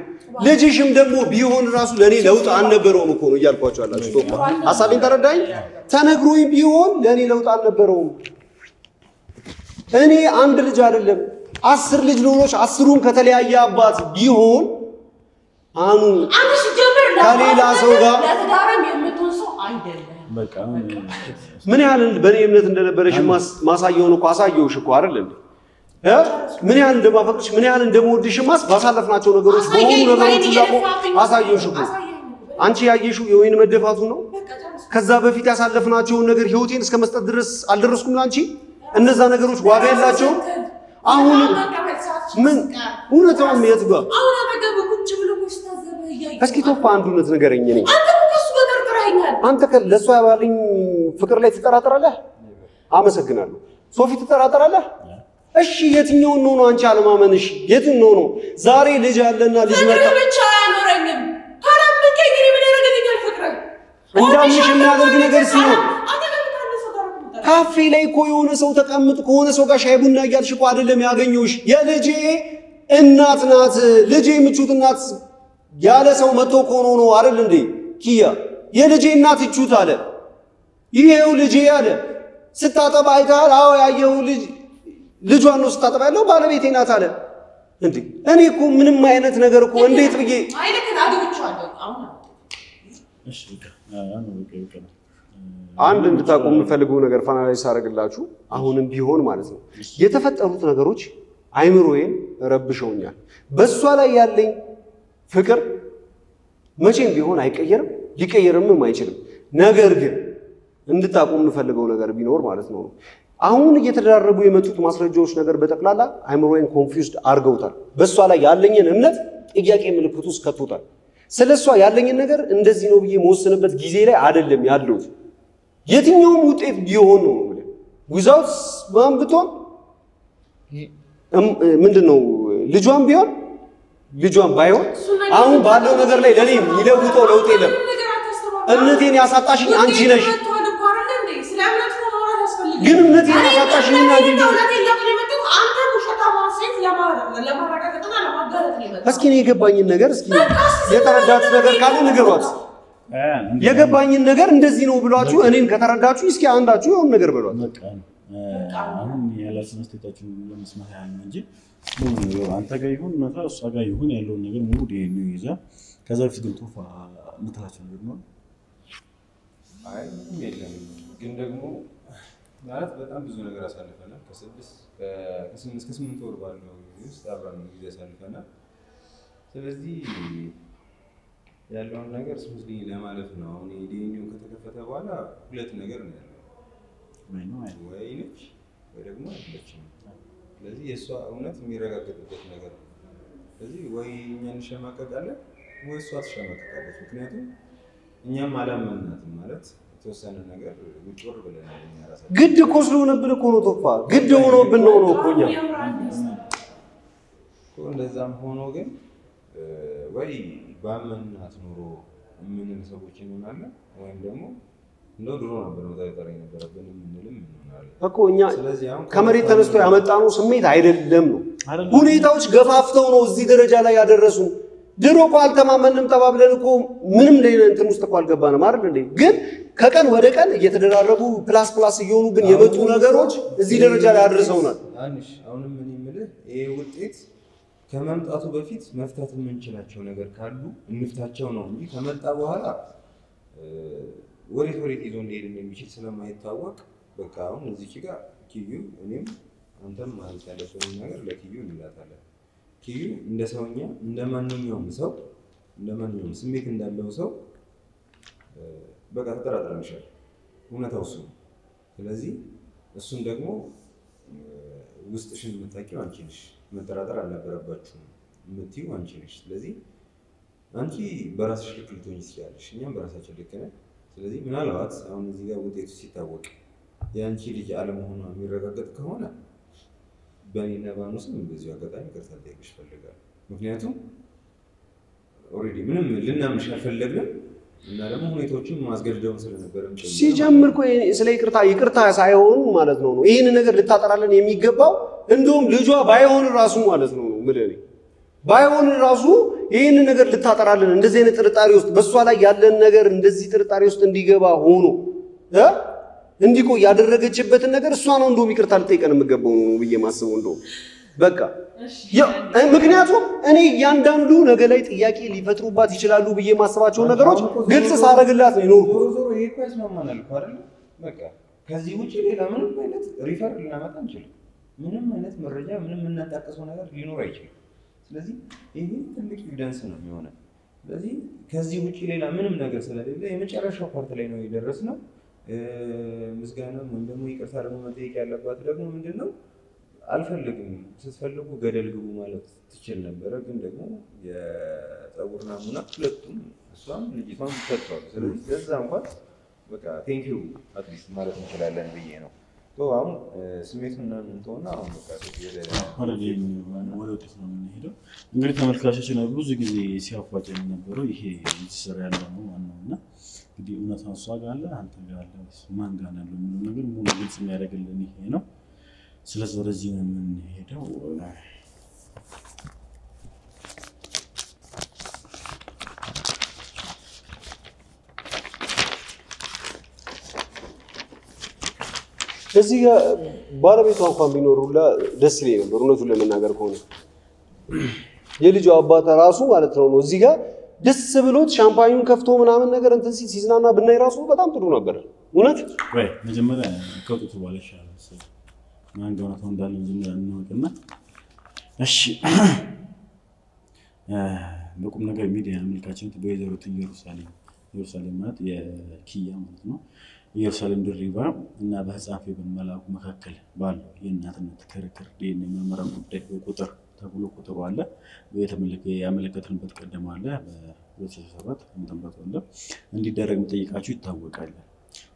ልጅሽም ደግሞ ቢሆን ራሱ ለኔ ለውጥ አልነበረውም እኮ ነው እያልኳችሁ አላችሁ። ቶፋ ሐሳቤን ተረዳኝ። ተነግሮኝ ቢሆን ለኔ ለውጥ አልነበረውም። እኔ አንድ ልጅ አይደለም 10 ልጅ ኖሮሽ 10ሩም ከተለያየ አባት ቢሆን አኑ ከሌላ ሰው ጋር ለተዳረም የምትሆን ሰው አይደለም። በቃ ምን ያህል በኔ እምነት እንደነበረሽ ማሳየውን እኮ አሳየውሽ እኮ አይደል እንዴ? ምን ያህል እንደማፈቅርሽ ምን ያህል እንደምወድሽ ባሳለፍናቸው ነገሮች በሆኑ ነገሮች ሁሉ አሳየውሽ እኮ። አንቺ ያየሽው የወይን መደፋቱ ነው። ከዛ በፊት ያሳለፍናቸውን ነገር ህይወቴን እስከመስጠት ድረስ አልደረስኩም ላንቺ። እነዛ ነገሮች ዋጋ ያላቸው አሁን ምን እውነታው የት ጋር አሁን አጠገብ ቁጭ ብሎ እስኪ ቶፋ አንድ እውነት ንገረኝ። እኔ አንተ ከሱ አንተ ለሷ ያባልኝ ፍቅር ላይ ትጠራጠራለህ? አመሰግናለሁ። ሶፊ ትጠራጠራለህ? እሺ የትኛውን ነው አንቺ አለማመንሽ? የትኛው ነው? ዛሬ ልጅ ያለና ልጅ መጣ ብቻ አያኖረኝም። ካላመንከኝ ግን ምን ያደርግልኛል? ፍቅር እንዳምሽ የሚያደርግ ነገር ሲሆን ካፌ ላይ እኮ የሆነ ሰው ተቀምጥ ከሆነ ሰው ጋር ሻይ ቡና እያልሽ እኮ አይደለም ያገኘሁሽ። የልጄ እናት ናት። ልጄ ምቹት እናት ያለ ሰው መጥቶ እኮ ነው አይደል እንዴ? ኪያ የልጄ እናት እቹት አለ። ይሄው ልጄ አለ። ስታጠባ አይተሃል? አዎ ያየው ልጇን ነው ስታጠባ ያለው ባለቤቴ ናት አለ። እንዴ እኔ እኮ ምንም አይነት ነገር እኮ እንዴት ብዬ አይለከን አግብቻለሁ። አሁን እሺ አንድ እንድታቆም የምፈልገው ነገር ፋናላይዝ አደርግላችሁ አሁንም ቢሆን ማለት ነው የተፈጠሩት ነገሮች አይምሮዬን ረብሸውኛል። በሷ ላይ ያለኝ ፍቅር መቼም ቢሆን አይቀየርም፣ ሊቀየርምም አይችልም። ነገር ግን እንድታቆም የምፈልገው ነገር ቢኖር ማለት ነው አሁን እየተደራረቡ የመጡት ማስረጃዎች ነገር በጠቅላላ አይምሮዬን ኮንፊውዝድ አድርገውታል። በሷ ላይ ያለኝን እምነት ጥያቄ ምልክት ውስጥ ከቶታል። ስለሷ ያለኝን ነገር እንደዚህ ነው ብዬ መወሰንበት ጊዜ ላይ አይደለም ያለሁት። የትኛውም ውጤት ቢሆን ነው ማለት ዊዛውት ማን ብትሆን ምንድነው ልጇን ቢሆን ልጇን ባይሆን አሁን ባለው ነገር ላይ ለኔ የሚለውጠው ለውጥ የለም። እምነቴን ያሳጣሽኝ አንቺ ነሽ። ግን እምነቴን ያሳጣሽኝ አንቺ ነሽ። እስኪ ነው የገባኝን ነገር እስኪ የተረዳችሁት ነገር ካለ ንገሯት። የገባኝን ነገር እንደዚህ ነው ብሏችሁ እኔን ከተረዳችሁ እስኪ አንዳችሁ የሆነ ነገር በሏት። አሁን ያላችሁ መስጠታችሁ ለመስማት ያህል ነው እንጂ አንተ ጋር ይሁን ነታ እሷ ጋር ይሁን ያለውን ነገር ሙሉ ዲኤንኤ ይዛ ከዛ በፊት ግን ቶፋ ምትላችሁ ነገር ነው። አይ የለም ግን ደግሞ ማለት በጣም ብዙ ነገር አሳልፈናል። ከ8 እስከ 8 ወር ባለው ውስጥ አብረን ጊዜ አሳልፈናል። ስለዚህ ያለውን ነገር ስሙዝሊ ለማለፍ ነው። አሁን ዲኤንኤው ከተከፈተ በኋላ ሁለት ነገር ነው ያለው። ወይ ነች ወይ ደግሞ አይደለችም። ስለዚህ የእሷ እውነት የሚረጋገጥበት ነገር ነው። ስለዚህ ወይ እኛ እንሸማቀቃለን ወይ እሷ ትሸማቀቃለች። ምክንያቱም እኛም አላመንናትም ማለት የተወሰነ ነገር ውጭ ወር ብለናል። እኛ ራሳችን ግድ እኮ ስለሆነብን እኮ ነው ቶፋ ግድ ሆኖብን ነው እኮ እኛ እንደዛም ሆኖ ግን ወይ ባመንናት ኖሮ የምንል ሰዎች እንሆናለን ወይም ደግሞ እንደው ድሮ ነበር መጠርጠር የነበረብን የምንልም እንሆናለን እኮ እኛ ከመሬት ተነስቶ ያመጣነው ስሜት አይደለም ነው። ሁኔታዎች ገፋፍተው ነው እዚህ ደረጃ ላይ ያደረሱን። ድሮ እኮ አልተማመንም ተባብለን እኮ ምንም ላይ እንትን ውስጥ እኮ አልገባንም አይደል እንዴ? ግን ከቀን ወደ ቀን እየተደራረቡ ፕላስ እየሆኑ ግን የመጡ ነገሮች እዚህ ደረጃ ላይ አድርሰውናል። አንሽ አሁንም ምን ይምልህ ይሄ ውጤት ከመምጣቱ በፊት መፍታት የምንችላቸው ነገር ካሉ እንፍታቸው ነው እንጂ ከመጣ በኋላ ወሬት ይዞ እንደሄድ የሚችል ስለማይታወቅ በቃ አሁን እዚህ ጋር ኪዩ እኔም አንተም ማለት ያለሽው ነገር ለኪዩ እንላታለን። ኪዩ እንደ ሰውኛ እንደ ማንኛውም ስሜት እንዳለው ሰው በቃ ተጠራጥረንሻል። እውነታው እሱ ነው። ስለዚህ እሱን ደግሞ ውስጥሽን የምታውቂው አንቺ ነሽ። መጠራጠር አልነበረባችሁም የምትይው አንቺ ነሽ። ስለዚህ አንቺ በራስሽ ልክ ልትሆኚ ትችያለሽ፣ እኛም በራሳችን ልክ ነን። ስለዚህ ምናልባት አሁን እዚህ ጋር ውጤቱ ሲታወቅ የአንቺ ልጅ አለመሆኗ የሚረጋገጥ ከሆነ በእኔና በአኑ ስም በዚሁ አጋጣሚ ይቅርታ ልጠይቅሽ እፈልጋለሁ። ምክንያቱም ኦልሬዲ ምንም ልናምንሽ አልፈለግንም እና ደግሞ ሁኔታዎችን ማስገድደውን ስለነበረም ሲጀምር እኮ ስለ ይቅርታ ሳይሆን ማለት ነው ይህን ነገር ልታጠራለን የሚገባው እንደውም ልጇ ባይሆን ራሱ ማለት ነው ምለኔ ባይሆን ራሱ ይህን ነገር ልታጠራለን እንደዚህ አይነት ጥርጣሬ ውስጥ በሷ ላይ ያለን ነገር እንደዚህ ጥርጣሬ ውስጥ እንዲገባ ሆኖ እንዲቆይ ያደረገችበትን ነገር እሷ ነው እንደውም ይቅርታ ልጠይቀን የምገባው ነው ብዬ ማስበው እንደውም በቃ ምክንያቱም እኔ እያንዳንዱ ነገ ላይ ጥያቄ ሊፈጥሩባት ይችላሉ ብዬ ማስባቸው ነገሮች ግልጽ ሳረግላት ነው ዞሮ ዞሮ ይሄ እኮ ያስማማናል እኮ አይደል? በቃ ከዚህ ውጪ ሌላ ምንም አይነት ሪፈር ልናመጣ አንችልም። ምንም አይነት መረጃ ምንም የምናጣቀሰው ነገር ሊኖር አይችልም። ስለዚህ ይሄ ትልቅ ኤቪደንስ ነው የሚሆነው። ስለዚህ ከዚህ ውጪ ሌላ ምንም ነገር ስለሌለ የመጨረሻው ፓርት ላይ ነው የደረስነው። ምስጋናም ወይም ደግሞ ይቅርታ ደግሞ መጠየቅ ያለባት ደግሞ ምንድነው አልፈልግም ስትፈልጉ ገደል ግቡ ማለት ትችል ነበረ። ግን ደግሞ የፀጉር ናሙና ሁለቱም እሷም ልጅቷም ሰጥቷል። ስለዚህ ለዛ እንኳን በቃ ቴንክ ዩ አትሊስት ማለት እንችላለን ብዬ ነው። አሁን ስሜቱን እንተውና አሁን በቃ ወደ ውጤት ነው የምንሄደው። እንግዲህ ተመልካቾችን ብዙ ጊዜ ሲያፋጭ የነበረው ይሄ ስራ ያለው ነው ዋናው እና እንግዲህ እውነታው እሷ ጋር አለ አንተ ጋር አለ ማን ጋር ነው የሚለው ነገር ሙሉ ግልጽ የሚያደርግልን ይሄ ነው። ስለዚህ ወደዚህ ነው የምንሄደው። እዚህ ጋር ባለቤቷ እንኳን ቢኖሩላ ደስ ይለኝ ነበር እውነቱን ለመናገር ከሆነ የልጁ አባት ራሱ ማለት ነው እዚህ ጋር ደስ ብሎት ሻምፓኙን ከፍቶ ምናምን ነገር እንትን ሲዝናና ብናይ ራሱ በጣም ጥሩ ነበር። እውነት ወይ መጀመሪያ ከውጤቱ በኋላ ይሻላል መሰለኝ ማን ጋር ነው እንዳለ መጀመሪያ እንወቅና እሺ በቁም ነገር ሚዲያ መልካችን በወይዘሮ ኢየሩሳሌም ማለት የኪያ ማለት ነው ኢየሩሳሌም ድሪባ እና በህፃን ፌበን መላኩ መካከል ባለው የእናትነት ክርክር ዲኤንኤ ምርመራ ጉዳይ በቁጥር ተብሎ ቁጥሩ አለ ያመለከትንበት ቀደም አለ በ2007 እንደምታውቁት እንዲደረግ መጠየቃችሁ ይታወቃል።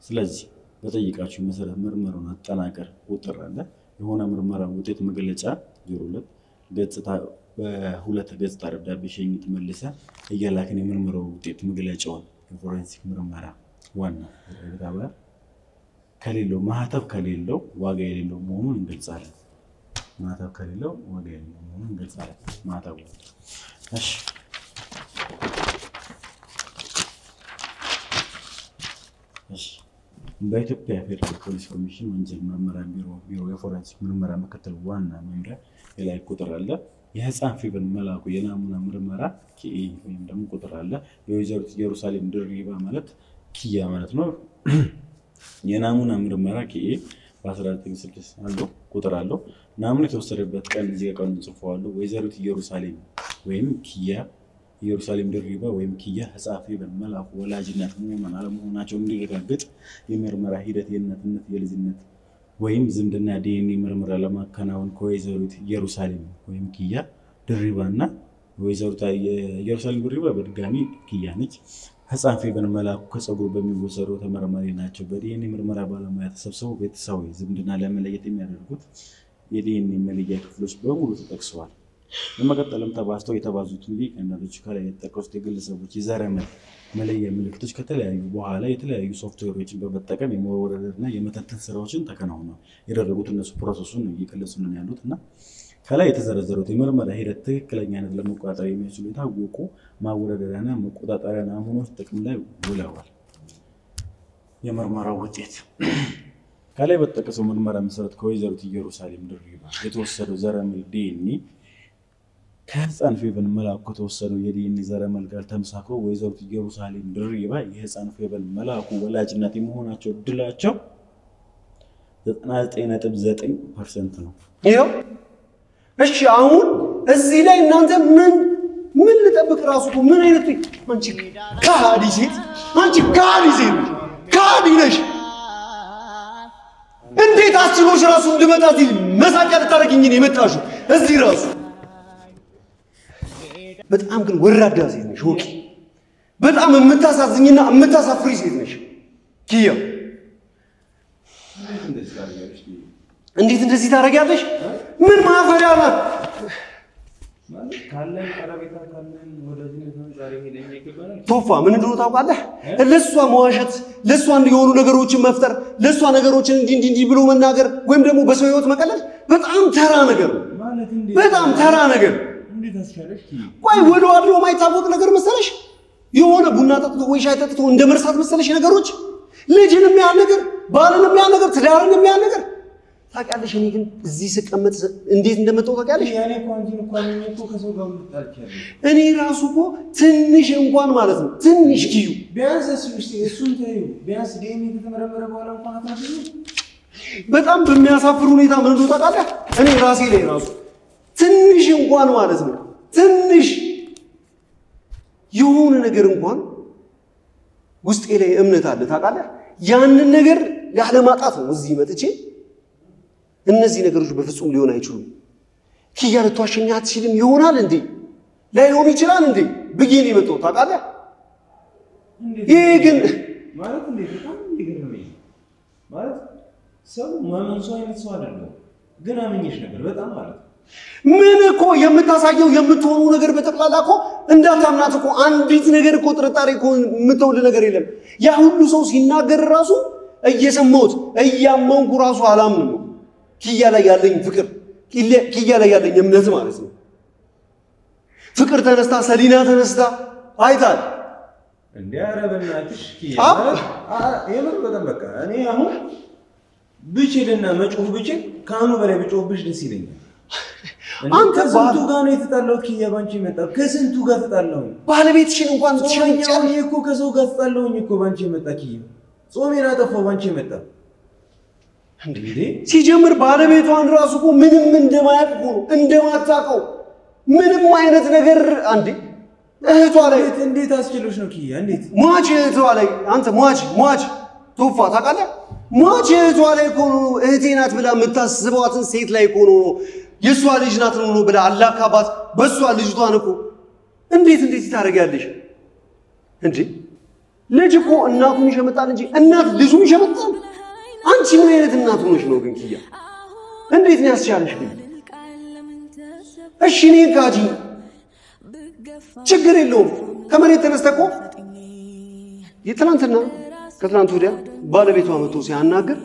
ስለዚህ በጠይቃችሁ መሰረት ምርመራውን አጠናቀር ቁጥር አለ የሆነ ምርመራ ውጤት መግለጫ 02 ገጽታ በሁለት ገጽታ ደብዳቤ ሸኝት መልሰ እያላከን የምርመራው ውጤት መግለጫውን የፎረንሲክ ምርመራ ዋና ተባለ ከሌለው ማህተብ ከሌለው ዋጋ የሌለው መሆኑን እንገልጻለን። ማህተብ ከሌለው ዋጋ የሌለው መሆኑን እንገልጻለን። ማህተቡ እሺ በኢትዮጵያ ፌደራል ፖሊስ ኮሚሽን ወንጀል ምርመራ ቢሮ የፎረንሲክ ምርመራ ምክትል ዋና መምሪያ የላይ ቁጥር አለ የህፃን ፌበን መላኩ የናሙና ምርመራ ኪኤ ወይም ደግሞ ቁጥር አለ የወይዘሮ ኢየሩሳሌም ድሪባ ማለት ኪያ ማለት ነው የናሙና ምርመራ ኪኤ በ1996 አለው ቁጥር አለው ናሙና የተወሰደበት ቀን እዚህ ቀን ጽፈዋለሁ ወይዘሮ ኢየሩሳሌም ወይም ኪያ ኢየሩሳሌም ድሪባ ወይም ኪያ ህፃን ፌበን መላኩ ወላጅናት መሆኑን አለመሆናቸው እንዲረጋገጥ የምርመራ ሂደት የእናትነት የልጅነት ወይም ዝምድና ዲኤንኤ ምርመራ ለማከናወን ከወይዘሮ ኢየሩሳሌም ወይም ኪያ ድሪባና ወይዘሮ ኢየሩሳሌም ድሪባ በድጋሚ ኪያ ነች ህፃን ፌበን መላኩ ከፀጉር በሚወሰደው ተመራማሪ ናቸው። በዲኤንኤ ምርመራ ባለሙያ ተሰብስበው ቤተሰባዊ ዝምድና ለመለየት የሚያደርጉት የዲኤንኤ መለያ ክፍሎች በሙሉ ተጠቅሰዋል። በመቀጠልም ተባስተው የተባዙት ሊቀናቶች ከላይ የተጠቀሱት የግለሰቦች የዘረመል መለያ ምልክቶች ከተለያዩ በኋላ የተለያዩ ሶፍትዌሮችን በመጠቀም የመወዳደርና የመተንተን ስራዎችን ተከናውነዋል። ያደረጉት እነሱ ፕሮሰሱን እየቀለጹልን ያሉትና ከላይ የተዘረዘሩት የምርመራ ሂደት ትክክለኛነት ለመቆጣጠር የሚያስችሉ የታወቁ ማወዳደሪያና መቆጣጠሪያ ናሙናዎች ጥቅም ላይ ውለዋል። የምርመራው ውጤት ከላይ በተጠቀሰው ምርመራ መሰረት ከወይዘሮ ኢየሩሳሌም ድሪባ የተወሰደው ዘረመል ዲኤንኤ ከህፃን ፌበን መላኩ ከተወሰደው የዲኤንኤ ዘረመል ጋር ተመሳክሮ ወይዘሮ ኢየሩሳሌም ድሪባ የህፃን ፌበን መላኩ ወላጅናት የመሆናቸው እድላቸው 99.9% ነው። ይሄው እሺ አሁን እዚህ ላይ እናንተ ምን ልጠብቅ ራሱ ምን አይነት አንቺ ካዲ ሴት ካዲ ነሽ እንዴት አስችሎሽ ራሱ እንድመጣት መሳቂያ ልታረጊኝ ነው የመጣሽው እዚህ ራሱ በጣም ግን ወራዳ ሴት ነሽ ወቂ በጣም የምታሳዝኝና የምታሳፍሪ ሴት ነሽ ኪያ እንዴት እንደዚህ ታረጋለሽ ምን ማፈሪያ ናት ካለን ቀረቤታ ካለን ወደዚህ ነው ዛሬ ሄደኝ ይገባናል ቶፋ ምን እንደሆነ ታውቃለህ ለሷ መዋሸት ለሷ የሆኑ ነገሮችን መፍጠር ለሷ ነገሮችን እንዲህ ብሎ መናገር ወይም ደግሞ በሰው ህይወት መቀለድ በጣም ተራ ነገር ማለት እንዴ በጣም ተራ ነገር እንዴት አስቻለሽ ቆይ ወደ ዋድሮ ማይታወቅ ነገር መሰለሽ የሆነ ቡና ጠጥቶ ወይ ሻይ ጠጥቶ እንደመርሳት መሰለሽ ነገሮች ልጅንም ያን ነገር ባልንም ያን ነገር ትዳርንም ያን ነገር ታውቂያለሽ እኔ ግን እዚህ ስቀመጥ እንዴት እንደመጣው ታውቂያለሽ ያኔ እንኳን እኮ ከሰው ጋር ልጣልቻለሁ እኔ ራሱ እኮ ትንሽ እንኳን ማለት ነው ትንሽ ኪዩ ቢያንስ እሱን ታዩ ቢያንስ ዲኤንኤ ከተመረመረ በኋላ እንኳን አታስቡ በጣም በሚያሳፍር ሁኔታ ምን እንደው ታውቃለህ እኔ ራሴ ላይ ራሱ ትንሽ እንኳን ማለት ነው ትንሽ የሆነ ነገር እንኳን ውስጤ ላይ እምነት አለ ታውቃለህ ያንን ነገር ያለማጣት ነው እዚህ መጥቼ እነዚህ ነገሮች በፍጹም ሊሆን አይችሉም ኪያ ልትዋሸኝ አትችልም ይሆናል እንዴ ላይሆን ይችላል እንዴ ብዬ ነው የመጣው ታውቃለህ ይሄ ግን ማለት እንዴት በጣም ይገርመኝ ማለት ሰው ማመን ሰው አይነት ሰው አይደለም ግን አመኝሽ ነበር በጣም ማለት ምን እኮ የምታሳየው የምትሆኑ ነገር በጠቅላላ እኮ እንዳታምናት እኮ አንዲት ነገር እኮ ጥርጣሬ እኮ የምትወል ነገር የለም ያ ሁሉ ሰው ሲናገር ራሱ እየሰማሁት እያመንኩ ራሱ አላምንም ኪያ ላይ ያለኝ ፍቅር ኪያ ላይ ያለኝ እምነት ማለት ነው ፍቅር ተነስታ ሰሊና ተነስታ አይታል እንዴ ኧረ በእናትሽ ኪያ የምር በጣም በቃ እኔ አሁን ብችልና መጮህ ብችል ካኑ በላይ ብጮህብሽ ደስ ይለኛል አንተ ከስንቱ ጋር ነው የተጣላሁት ኪያ ባንቺ መጣ ከስንቱ ጋር ተጣላሁ ባለቤትሽን እንኳን ትሸንጫው እኮ ከሰው ጋር ተጣላሁኝ እኮ ባንቺ መጣ ኪያ ጾሜን አጠፋው ባንቺ መጣ እንዴ ሲጀምር ባለቤቷን ራሱ እኮ ምንም እንደማያውቅ ነው እንደማታውቀው ምንም አይነት ነገር አንዴ እህቷ ላይ እንዴት አስችሎሽ ነው ኪያ እንዴት ሟች እህቷ ላይ አንተ ሟች ቶፋ ታውቃለህ ሟች እህቷ ላይ እኮ ነው እህቴ ናት ብላ የምታስበዋትን ሴት ላይ እኮ ነው የሷ ልጅ ናት ነው ብላ አላካባት በሷ ልጅቷን እኮ እንዴት ታደርጊያለሽ እንዴ ልጅ እኮ እናቱን ይሸመጣል እንጂ እናት ልጁን ይሸመጣል አንቺ ምን አይነት እናት ሆነሽ ነው ግን ኪያ እንዴት ነው ያስቻለሽ ግን እሺ እኔ ካጂ ችግር የለውም ከመሬት ተነስተኮ የትናንትና ከትናንት ወዲያ ባለቤቷ መጥቶ ሲያናገር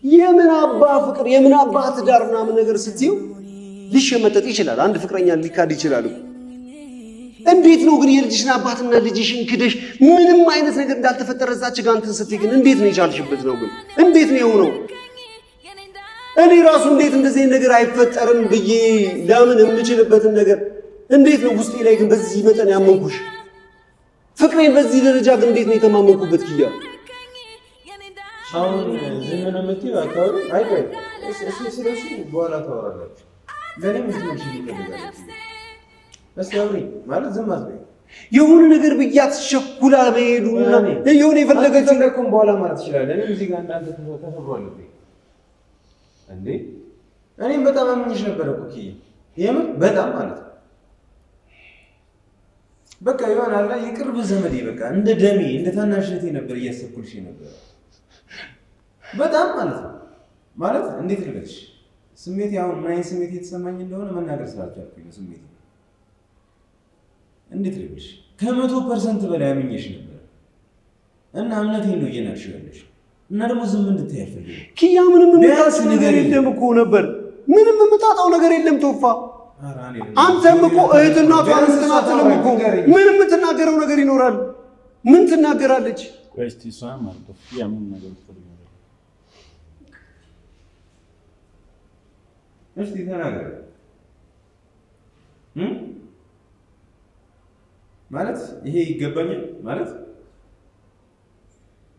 የምን አባ ፍቅር የምን አባ ትዳርና ምን ነገር ስትዩ ሊሸመጠጥ ይችላል አንድ ፍቅረኛ ሊካድ ይችላል እንዴት ነው ግን የልጅሽን አባትና ልጅሽን ክደሽ ምንም አይነት ነገር እንዳልተፈጠረ እዛች ጋር እንትን ስትይ ግን እንዴት ነው የቻልሽበት ነው ግን እንዴት ነው የሆነው እኔ ራሱ እንዴት እንደዚህ ነገር አይፈጠርም ብዬ ለምን የምችልበትን ነገር እንዴት ነው ውስጤ ላይ ግን በዚህ መጠን ያመንኩሽ ፍቅሬን በዚህ ደረጃ ግን እንዴት ነው የተማመንኩበት ኪያ አሁን ዝም ነው የምትይው አታውሪ አይቆይ እሺ ስለሱ በኋላ ታወራላችሁ ለኔ ምንድነው ይፈልጋል እስቲ አውሪ ማለት ዝም አትበይ የሆነ ነገር ብያት ሸኩላ መሄዱና የሆነ የፈለገችው ለኩም በኋላ ማለት ይችላል እኔ እዚህ ጋር እንዳንተ ተፈጥሯል እንዴ እኔም በጣም አምኜሽ ነበር እኮ ኪያ የምን በጣም ማለት በቃ ይሆናል የቅርብ ዘመዴ በቃ እንደ ደሜ እንደ ታናሽነቴ ነበር እያሰብኩልሽ ነበር በጣም ማለት እንዴት ልበልሽ ስሜት ያው ምን ስሜት የተሰማኝ እንደሆነ መናገር ስላልቻልኩኝ ነው ስሜት እንዴት ልበልሽ ከ100% በላይ አምኜሽ ነበር እና እምነቴን ነው እየናቅሽው ያለሽ እና ደግሞ ዝም እንድትይ አልፈልግም ኪያ ምንም የምታጣው ነገር የለም እኮ ነበር ምንም የምታጣው ነገር የለም ቶፋ አንተም እኮ እህትና ታንስተናተለም እኮ ምንም የምትናገረው ነገር ይኖራል ምን ትናገራለች ቆይ እስቲ እሷ ማለት ነው ኪያ ምን ነገር ትፈልጋለች እስቲ ተናገር ማለት ይሄ ይገባኛል ማለት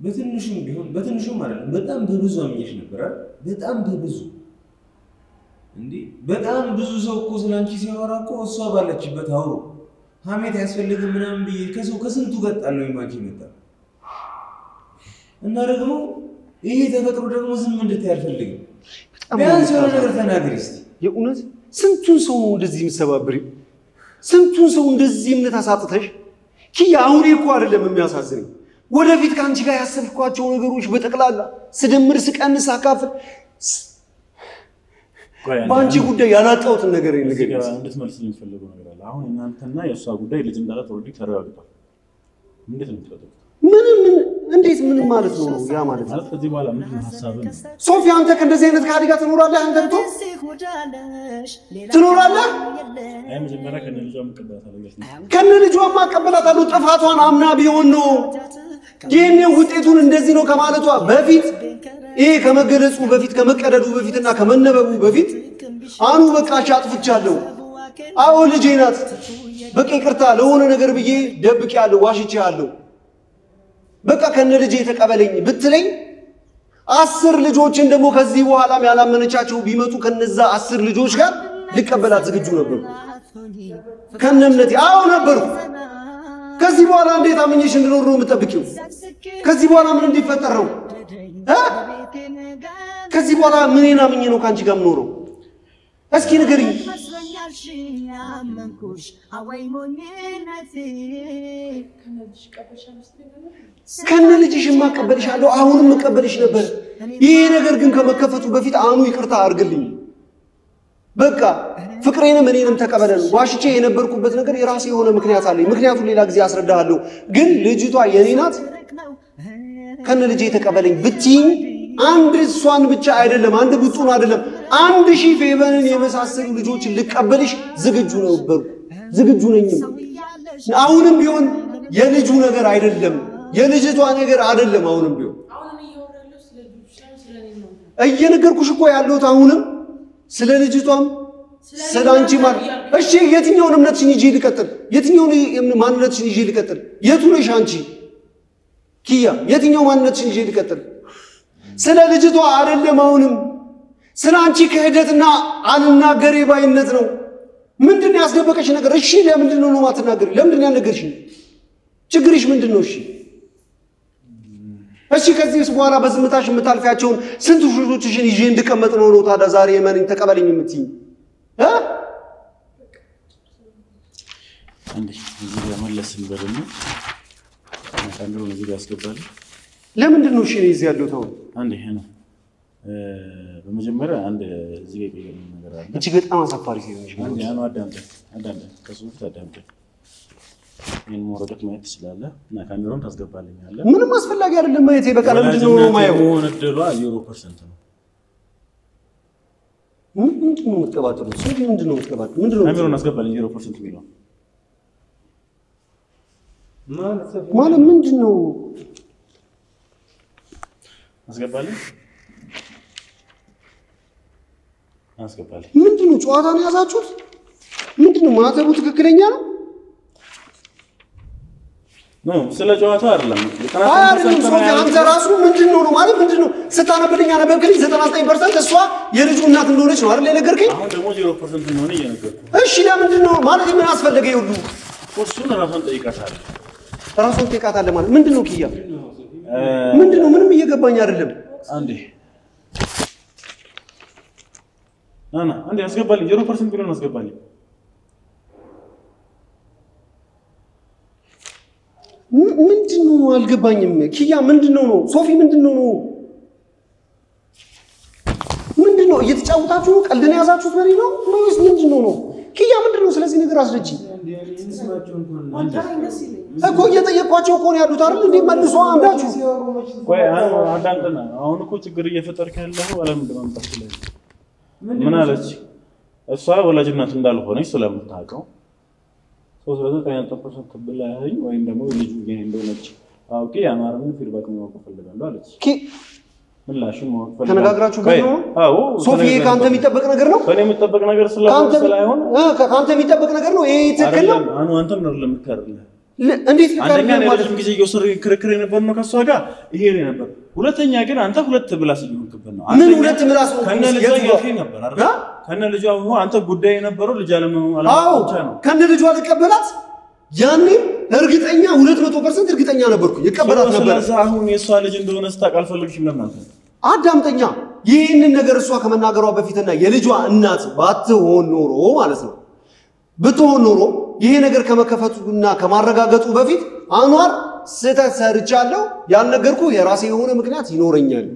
በትንሹም ቢሆን በትንሹም ማለት በጣም በብዙ አምኜሽ ነበር በጣም በብዙ እንዴ በጣም ብዙ ሰው እኮ ስላንቺ ሲያወራ እኮ እሷ ባለችበት አውሮ ሀሜት ያስፈልግም ምናምን ብዬ ከስንቱ ገጣለው ይማጂ መጣ እና ደግሞ ይሄ ተፈጥሮ ደግሞ ዝም እንድትይ አልፈልግም ቢያንስ የሆነ ነገር ተናገሪ እስቲ የእውነት ስንቱን ሰው ነው እንደዚህ የምትሰባብሪው ስንቱን ሰው እንደዚህ እምነት አሳጥተሽ ኪያ አሁን እኮ አይደለም የሚያሳዝነኝ ወደፊት ካንቺ ጋር ያሰብኳቸው ነገሮች በጠቅላላ ስደምር ስቀንስ አካፍል ባንቺ ጉዳይ ያላጣውትን ነገር ይልገኝ እንድትመልስልኝ ፈልገው ነገር አለ አሁን እናንተና የሷ ጉዳይ ልጅ እንዳላት ኦልሬዲ ተረጋግጧል እንዴት ነው ተጠቅቀው እንዴት ምን ማለት ነው ያ ማለት ከዚህ በኋላ ምን ሐሳብ ነው ሶፊያ አንተ ከእንደዚህ አይነት ካዲጋ ትኖራለህ አንተ ብቶ ትኖራለህ አይ መጀመሪያ ከነልጇ ማቀበላታለሁ ጥፋቷን አምና ቢሆን ነው ዲኤንኤ ውጤቱን እንደዚህ ነው ከማለቷ በፊት ይሄ ከመገለጹ በፊት ከመቀደዱ በፊትና ከመነበቡ በፊት አኑ በቃ አጥፍቻለሁ አዎ ልጄ ናት በቃ ይቅርታ ለሆነ ነገር ብዬ ደብቄያለሁ ዋሽቼያለሁ በቃ ከነ ልጄ ተቀበለኝ ብትለኝ 10 ልጆችን ደግሞ ከዚህ በኋላም ያላመነቻቸው ቢመጡ ከነዛ 10 ልጆች ጋር ልቀበላት ዝግጁ ነበር ከነምነቴ አዎ ነበር ከዚህ በኋላ እንዴት አምኜሽ እንድኖር ነው የምጠብቂው ከዚህ በኋላ ምን እንዲፈጠር ነው ከዚህ በኋላ ምንና ምኝ ነው ካንቺ ጋር ምኖረው እስኪ ንገሪኝ ያልሽኝ አመንኩሽ አወይ ሞኝነቴ ከነ ልጅሽ ማቀበልሻለሁ አሁንም መቀበልሽ ነበር ይሄ ነገር ግን ከመከፈቱ በፊት አኑ ይቅርታ አርግልኝ በቃ ፍቅሬንም እኔንም ተቀበለን ዋሽቼ የነበርኩበት ነገር የራሴ የሆነ ምክንያት አለኝ ምክንያቱም ሌላ ጊዜ አስረዳሃለሁ ግን ልጅቷ የኔ ናት ከነ ልጄ ተቀበለኝ ብትይ አንድ እሷን ብቻ አይደለም አንድ ብጡን አይደለም 1000 ፌቨንን የመሳሰሉ ልጆችን ልቀበልሽ ዝግጁ ነኝ አሁንም ቢሆን የልጁ ነገር አይደለም የልጅቷ ነገር አይደለም አሁንም ቢሆን እየነገርኩሽ እኮ ያለሁት አሁንም ስለ ልጅቷም ስለ አንቺ ማለት እሺ የትኛውን እምነትሽን ይዤ ልቀጥል የትኛውን ማንነትሽን ይዤ ልቀጥል የቱ ነሽ አንቺ ኪያ የትኛው ማንነትሽን ይዤ ልቀጥል ስለ ልጅቷ አይደለም አሁንም ስለ አንቺ ክህደትና አልናገሬ ባይነት ነው ምንድነው ያስደበቀሽ ነገር እሺ ለምንድነው ነው ማትናገሪ ለምንድነው ያልነገርሽኝ ችግርሽ ምንድነው እሺ ከዚህ በኋላ በዝምታሽ የምታልፊያቸውን ስንት ሹሾችሽን ይዤ እንድቀመጥ ነው ታዳ ዛሬ የማንን ተቀበለኝ የምትይ አንዴ እዚህ ጋር መለስን በደም አንዱ ነው እዚህ ያስገባል ለምንድነው እሺ እዚህ ያለው ታው አንዴ ነው በመጀመሪያ አንድ እዚህ ጋር የገኘ ነገር አለ እቺ በጣም አሳፋሪ ሲሆንሽ አንዴ ያው አዳምጠ ከሱፍ ታዳምጠ ምን ሞረደት ማየት ትችላለህ እና ካሜራውን ታስገባልኛለህ ምንም አስፈላጊ አይደለም ማየቴ በቃ ለምንድነው ማየው ወነደሏ 0% ነው ምንድነው የምትቀባጥሩት ሶፊ ምንድነው የምትቀባጥሩት ምንድነው ካሜራውን አስገባልኝ 0% የሚለው ማለት ምንድነው አስገባልኝ ምንድነው ጨዋታ ነው ያዛችሁት ምንድነው ማተቡ ትክክለኛ ነው ነው ስለ ጨዋታ አይደለም አይደለም ሶፊ አንተ ራሱ ምንድነው ነው ማለት ምንድነው ስታነብልኝ አነበብክልኝ 99% እሷ የልጁ እናት እንደሆነች ነው አይደል የነገርከኝ አሁን ደግሞ 0% እንደሆነ እየነገርኩ እሺ ለምንድነው ማለት ምን አስፈልገ ይሁሉ እሱን ራሱን ጠይቃታለህ ማለት ምንድነው ኪያ ምንድነው ምንም እየገባኝ አይደለም አንዴ ናና አንዴ አስገባልኝ 0% ቢሆን አስገባልኝ ምንድነው አልገባኝም ኪያ ምንድነው ነው ሶፊ ምንድነው እየተጫወታችሁ ነው ቀልድን ያዛችሁት በሪ ነው ወይስ ምንድነው ነው ኪያ ምንድነው ስለዚህ ነገር አስረጂ እኮ እየጠየኳቸው እኮ ነው ያሉት አይደል እንዴ መልሶ አምዳችሁ ቆይ አዳምጠና አሁን እኮ ችግር እየፈጠርክ ያለው አለም እንደማምጣት ላይ ምን አለች እሷ ወላጅናት እንዳልሆነች ስለምታውቀው 3.9% ብላኝ ወይም ደግሞ ልጁ ይሄን እንደሆነች አውቄ ያማረውን ፊድባክ ማወቅ ፈልጋለሁ አለች ምላሽን ማወቅ ፈልጋለሁ ተነጋግራችሁ ነው አዎ ሶፊ ካንተ የሚጠበቅ ነገር ነው ከኔ የሚጠበቅ ነገር ስለሆነ ካንተ የሚጠበቅ ነገር ነው ይሄ ትክክል ነው አኑ አንተም ነው ለምትከርልህ እንዴት አንደኛ ማለት ጊዜ እየወሰደ ክርክር የነበር ነው ከሷ ጋር ይሄ ነበር ሁለተኛ ግን አንተ ሁለት ምላስ ይሆንክበት ነው ምን ሁለት ምላስ ነው ከነ ልጅ ያልከኝ ነበር አይደል ከነ ልጅ አሁን አንተ ጉዳይ የነበረው ልጅ አለመሆኑ ብቻ ነው ከነ ልጅ አልቀበላት ያኔ እርግጠኛ 200% እርግጠኛ ነበርኩ ይቀበላት ነበር አሁን የሷ ልጅ እንደሆነ ስታቃል ፈልግሽም ለማለት አዳምጠኛ ይሄንን ነገር እሷ ከመናገሯ በፊትና የልጇ እናት ባትሆን ኖሮ ማለት ነው ብትሆን ኖሮ ይሄ ነገር ከመከፈቱና ከማረጋገጡ በፊት አንዋር ስህተት ሰርቻለሁ ያልነገርኩ የራሴ የሆነ ምክንያት ይኖረኛል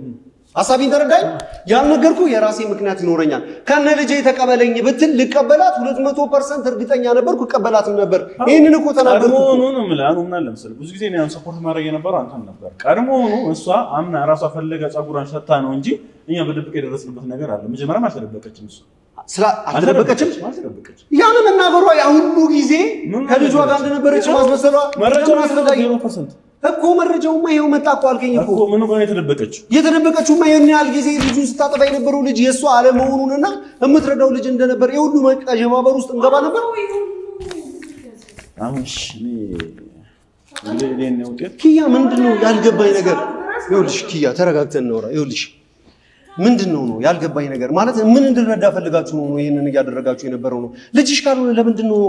ሐሳቤን ተረዳኝ ያልነገርኩ የራሴ ምክንያት ይኖረኛል ከነ ልጄ ተቀበለኝ ብትል ልቀበላት 200% እርግጠኛ ነበርኩ ቀበላትም ነበር ይሄንን እኮ ተናገርኩ ነው ማለት ነው ማለት ለምሳሌ ብዙ ጊዜ ነው ሰፖርት ማድረግ የነበረው አንተም ነበር ቀድሞ ሆኖ እሷ አምና ራሷ ፈለጋ ጸጉራን ሸታ ነው እንጂ እኛ በድብቅ የደረስንበት ነገር አለ መጀመሪያ አልተደበቀችም እሱ አልተደበቀችም ያን መናገሯ ያ ሁሉ ጊዜ ከልጇ ጋር እንደነበረች ማስመሰሏ መረጃው አስፈላጊ ነው ፐርሰንት እኮ መረጃውማ ይሄው መጣ እኮ አልከኝ እኮ ምን ነው የተደበቀችውማ የኔ ያህል ጊዜ ልጁን ስታጠፋ የነበረው ልጅ የሷ አለመሆኑንና የምትረዳው ልጅ እንደነበር የሁሉ መቀጀባበር ውስጥ እንገባ ነበር አሁን እኔ ነው ኪያ ምንድነው ያልገባኝ ነገር ይኸውልሽ ኪያ ተረጋግተን ነው ይኸውልሽ ምንድነው ነው ያልገባኝ ነገር ማለት ምን እንድረዳ ፈልጋችሁ ነው ይሄንን ያደረጋችሁ የነበረው ነው ልጅሽ ካልሆነ ለምንድነው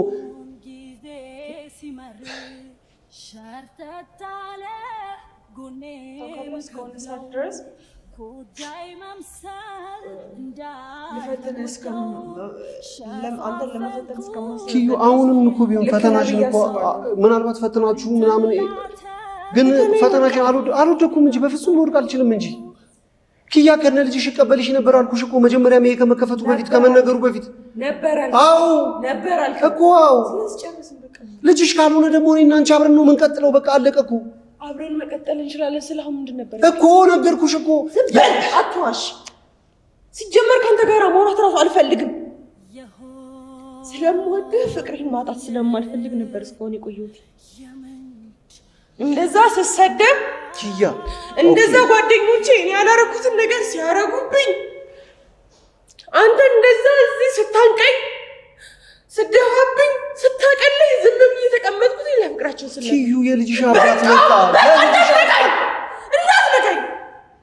ኪዩ አሁንም እኮ ቢሆን ፈተናሽን እኮ ምናልባት ፈተናችሁ ምናምን ግን ፈተናሽን አልወደኩም እንጂ በፍጹም ልወድቅ አልችልም እንጂ ኪያ ከነ ልጅሽ ይቀበልሽ ነበር አልኩሽ እኮ መጀመሪያ ምን ከመከፈቱ በፊት ከመነገሩ በፊት ነበር አልኩ አዎ ነበር አልኩ እኮ አዎ ልጅሽ ካልሆነ ደግሞ እኔና አንቺ አብረን ነው የምንቀጥለው በቃ አለቀ እኮ አብረን መቀጠል እንችላለን ስለዚህ ምን ነበር እኮ ነገርኩሽ እኮ አትዋሽ ሲጀመር ካንተ ጋር ማውራት ራሱ አልፈልግም ስለምወድህ ፍቅርህን ማጣት ስለማልፈልግ ነበር እስካሁን የቆየሁት እንደዛ ስሰደብ ኪያ እንደዛ ጓደኞቼ እኔ ያላረኩትን ነገር ሲያረጉብኝ አንተ እንደዛ እዚህ ስታንቀኝ ስደፋብኝ ስታቀለኝ ዝም ብዬ ተቀመጥኩት ለፍቅራችን ስለዚህ ኪዩ የልጅሽ አባት መጣ እንዳትነካኝ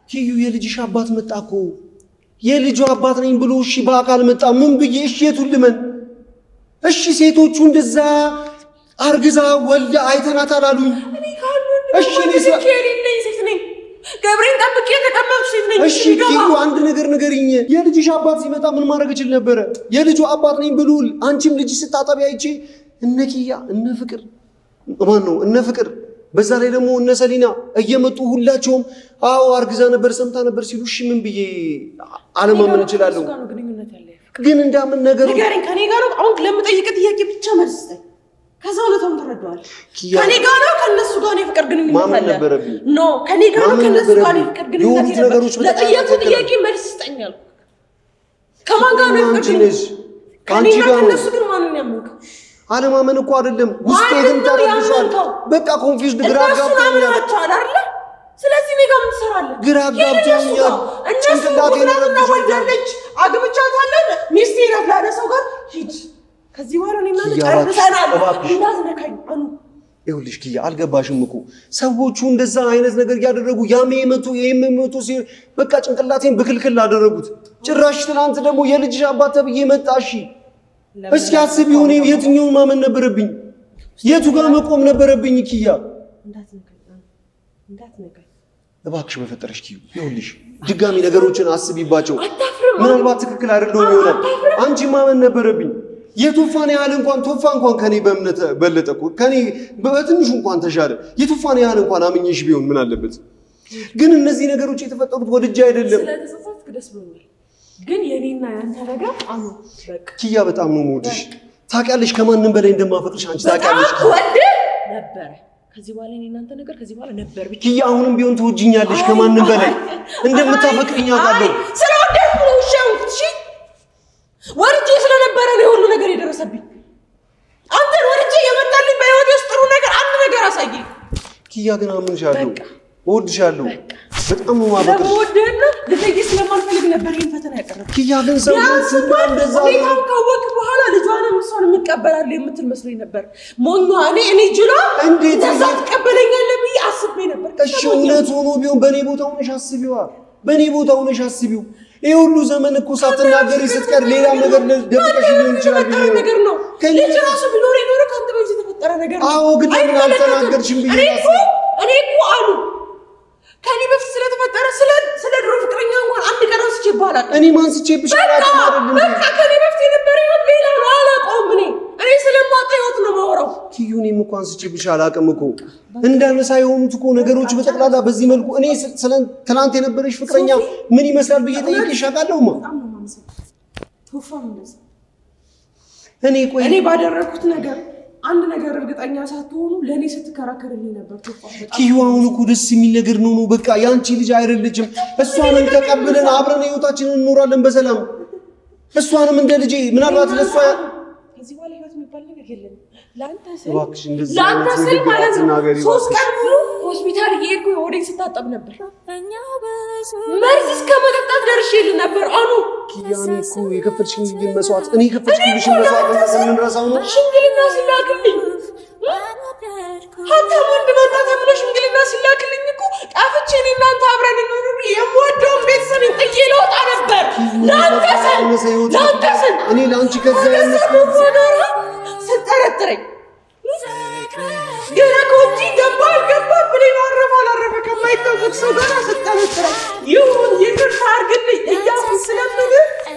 ኪዩ የልጅሽ አባት መጣ እኮ የልጁ አባት ነኝ ብሎ እሺ በአካል መጣ ምን ብዬ እሺ የቱልመን እሺ ሴቶቹ እንደዛ አርግዛ ወልዳ አይተናታል አሉኝ እሺ ነኝ ሴት ነኝ ገብሬን ጠብቄ የተቀመጥኩ ሴት ነኝ እሺ ኪዩ አንድ ነገር ንገሪኝ የልጅሽ አባት ሲመጣ ምን ማድረግ እችል ነበር የልጁ አባት ነኝ ብሉል አንቺም ልጅ ስታጠቢ አይቼ እነ ኪያ እነ ፍቅር ማን ነው እነ ፍቅር በዛ ላይ ደግሞ እነ ሰሊና እየመጡ ሁላቸውም አዎ አርግዛ ነበር ሰምታ ነበር ሲሉ እሺ ምን ብዬ አለማመን እችላለሁ ግን እንዳምን ነገር ንገረኝ ከኔ ጋር ነው አሁን ለምጠይቅ ጥያቄ ብቻ መልስ ስጠኝ ከዛው ለታም ተረዷል ከኔ ጋር ነው ከነሱ ጋር ነው ፍቅር ግንኙነት አለ ኖ ከኔ ጋር ነው ከነሱ ጋር ነው ፍቅር ግንኙነት አለ ለጠየቁ ጥያቄ መልስ ስጠኛል ከማን ጋር ነው ፍቅር ግንኙነት ከኔ ጋር ከነሱ ግን ማንን ያመንከው አለማመን እኮ አይደለም ውስጤ ግን ተረድቷል በቃ ኮንፊውዝድ ግራ ጋብቶኛል አይደል ስለዚህ ነው ጋር ምትሰራለህ ግራ ጋብቶኛል ጭንቅላቴ ነው ወልዳለች አግብቻታለሁ ሚስቴ ናት ለሰው ጋር ሂድ ከዚህ በኋላ እኔና ጨርሰናል እንዳትነካኝ አኑ ይኸውልሽ ኪያ አልገባሽም እኮ ሰዎቹ እንደዛ አይነት ነገር ያደረጉ ያሜ የመቶ በቃ ጭንቅላቴን ብክልክል አደረጉት ጭራሽ ትናንት ደግሞ የልጅሽ አባት ተብዬ መጣሽ እስኪ አስቢው እኔ የትኛውን ማመን ነበረብኝ የቱ ጋር መቆም ነበረብኝ ኪያ እንዳትነካኝ እባክሽ በፈጠረሽ ኪዩ ይኸውልሽ ድጋሚ ነገሮችን አስቢባቸው ምናልባት ትክክል አይደለም ይሆናል አንቺ ማመን ነበረብኝ የቱፋን ያህል እንኳን ቱፋ እንኳን ከኔ በእምነት በለጠኩ ከኔ በትንሹ እንኳን ተሻለ የቱፋን ያህል እንኳን አምኜሽ ቢሆን ምን አለበት ግን እነዚህ ነገሮች የተፈጠሩት ወድጄ አይደለም ስለተሳሳትክ ደስ ብሎኛል ግን የኔና ያንተ ነገር አኑ በቃ ኪያ በጣም ነው የምወድሽ ታውቂያለሽ ከማንንም በላይ እንደማፈቅርሽ አንቺ ታውቂያለሽ ወደ ነበር ከዚህ በኋላ እኔና አንተ ነገር ከዚህ በኋላ ነበር ብቻ ኪያ አሁንም ቢሆን ትወጂኛለሽ ከማንንም በላይ እንደምታፈቅሪኝ አውቃለሁ ስለወደድኩ ነው እሺ ወርጄ ስለነበረ ነው ሁሉ ነገር የደረሰብኝ አንተ ወርጄ የመጣልኝ በህይወቴ ውስጥ ጥሩ ነገር አንድ ነገር አሳየኝ ኪያ ግን አምንሻለሁ እወድሻለሁ በጣም ነው ማፈቅርሽ ወደድና ልትይ ስለማልፈልግ ነበር ይሄን ፈተና ያቀረብኩት ኪያ ግን ሰዎች እንደዛ ነው ካወቅ በኋላ ልጇንም እሷን እንቀበላለን የምትል መስሎኝ ነበር ሞኛ እኔ ጅሎ እንዴት ተቀበለኛለህ ብዬ አስቤ ነበር እሺ እውነት ሆኖ ቢሆን በኔ ቦታ ሆነሽ አስቢዋ በኔ ቦታ ሆነሽ አስቢው ይሄ ሁሉ ዘመን እኮ ሳትናገሪ ስትቀር ሌላ ነገር ደብቀሽ ሊሆን ይችላል ነገር ነው ልጅ ራሱ ቢኖር ይኖር ካንተ በዚህ የተፈጠረ ነገር ነው አዎ ግን ለምን አልተናገርሽም ብዬ እኔ እኮ አሉ ከኔ በፊት ስለተፈጠረ ስለ ድሮ ፍቅረኛ እንኳን አንድ ቀን አንስቼ ይባላል እኔ ማንስቼብሽ አላውቅም አይደል በቃ ከኔ በፊት የነበረ ይሁን ሌላ ነው አላውቀውም እኔ ስለማውቀው ህይወት ነው የማወራው ኪዩ እኔም እኮ አንስቼብሽ አላውቅም እኮ እንዳነሳ የሆኑት እኮ ነገሮች በጠቅላላ በዚህ መልኩ እኔ ትናንት የነበረሽ ፍቅረኛ ምን ይመስላል ብዬ ጠይቄሽ አውቃለሁማ ቶፋም እንደዛ እኔ ባደረኩት ነገር አንድ ነገር እርግጠኛ ሳትሆኑ ለኔ ስትከራከርልኝ ነበር ቶፋ ኪዩ አሁን እኮ ደስ የሚል ነገር ነው በቃ ያንቺ ልጅ አይደለችም እሷንም ተቀብለን አብረን ህይወታችንን እንኖራለን በሰላም እሷንም እንደ ልጄ ምናልባት ለሷ ከዚህ በኋላ ህይወት የሚባል ነገር የለም ላንተ እባክሽ እንደዚህ ማለት ነው 3 ቀን ሙሉ ሆስፒታል እየሄድኩ ወዴት ስታጠብ ነበር መርዝ እስከ መጠጣት ደርሼልህ ነበር አኑ ኪያኔ እኮ የከፈልሽልኝ መስዋዕት እኔ የከፈልሽልሽ መስዋዕት እንረሳው ነው ሽምግልና ሲላክልኝ አንተ ወንድ መጣ ተብሎ ሽምግልና ሲላክልኝ እኮ ጣፍቼ እኔ እናንተ አብረን እንኑር የምወደውን ቤተሰብን ጥዬ ልወጣ ነበር ላንተ ስል እኔ ለአንቺ ከዛ ያነስኩት ስትጠረጥረኝ ገና ከውጪ ገባ ብሌን አረፈ አላረፈ ከማይታወቅ ሰው ጋር አስጠረጥረኝ ይሁን ይቅርታ አድርግልኝ እያልኩ ስለምል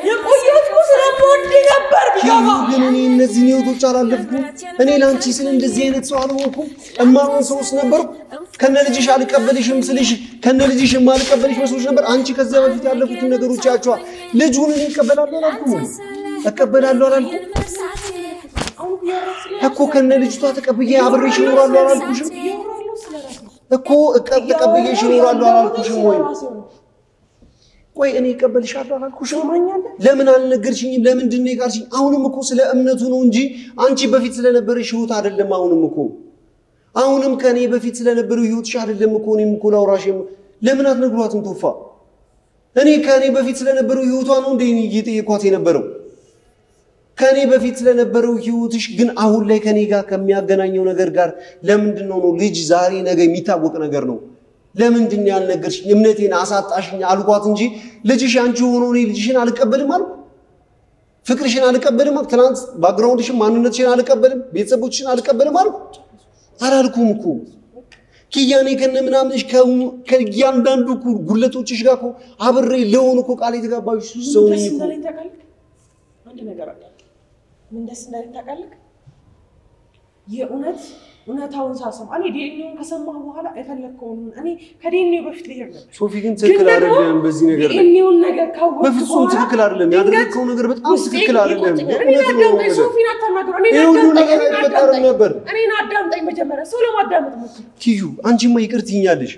የቆየሁት ስለምወድ ነበር ቢገባ ግን እኔ እነዚህን ህይወቶች አላለፍኩም እኔ ላንቺ ስለ እንደዚህ አይነት ሰው አልሆንኩም እማውን ሰውስ ነበርኩ ከነ ልጅሽ አልቀበልሽም ስልሽ ከነ ልጅሽ ማልቀበልሽ መስሎሽ ነበር አንቺ ከዚያ በፊት ያለፉትን ነገሮች ያቻው ልጁን እኔ እቀበላለሁ አላልኩም እቀበላለሁ አላልኩም እኮ ከነ ልጅቷ ተቀብዬ አብሬሽ እኖራለሁ አላልኩሽም እኮ ተቀብዬሽ እኖራለሁ አላልኩሽም ወይ ቆይ እኔ እቀበልሻለሁ አላልኩሽም ለምን አልነገርሽኝም ለምንድን ነው የጋርሽኝ አሁንም እኮ ስለ እምነቱ ነው እንጂ አንቺ በፊት ስለነበረሽ ህይወት አይደለም አሁንም ከኔ በፊት ስለነበረው ህይወትሽ አይደለም እኮ እኔም እኮ ላውራሽ ለምን አትነግሯትም ቶፋ እኔ ከኔ በፊት ስለነበረው ህይወቷ ነው እንዴ እየጠየኳት የነበረው ከኔ በፊት ስለነበረው ህይወትሽ ግን አሁን ላይ ከኔ ጋር ከሚያገናኘው ነገር ጋር ለምንድን ነው ልጅ ዛሬ ነገ የሚታወቅ ነገር ነው ለምንድን ነው ያልነገርሽኝ እምነቴን አሳጣሽኝ አልኳት እንጂ ልጅሽ አንቺ ሆኖ ነው ልጅሽን አልቀበልም አልኩ ፍቅርሽን አልቀበልም ትናንት ባክግራውንድሽን ማንነትሽን አልቀበልም ቤተሰቦችሽን አልቀበልም አልኩ አላልኩም እኮ ኪያኔ ከነ ምናምንሽ ከያንዳንዱ ጉለቶችሽ ጋር እኮ አብሬ ለሆነ እኮ ቃል የተጋባሽ ሰው ነኝ እኮ አንድ ነገር አለ ምን ደስ እንዳለኝ ታውቃለህ የእውነታውን ሳሰማ እኔ ዲኤንኤውን ከሰማሁ በኋላ የፈለከውን እኔ ከዲኤንኤው በፊት ልሄድ ነበር ሶፊ ግን ትክክል አይደለም በዚህ ነገር ዲኤንኤውን ነገር ካወቅኩ በፍጹም ትክክል አይደለም ያደረከው ነገር በጣም ትክክል አይደለም እኔ አዳምጠኝ ሶፊን አታናግረው እኔ አዳምጠኝ መጀመሪያ ሰው ለማዳመጥ ሞክር ኪዩ አንቺማ ይቅርትኛለሽ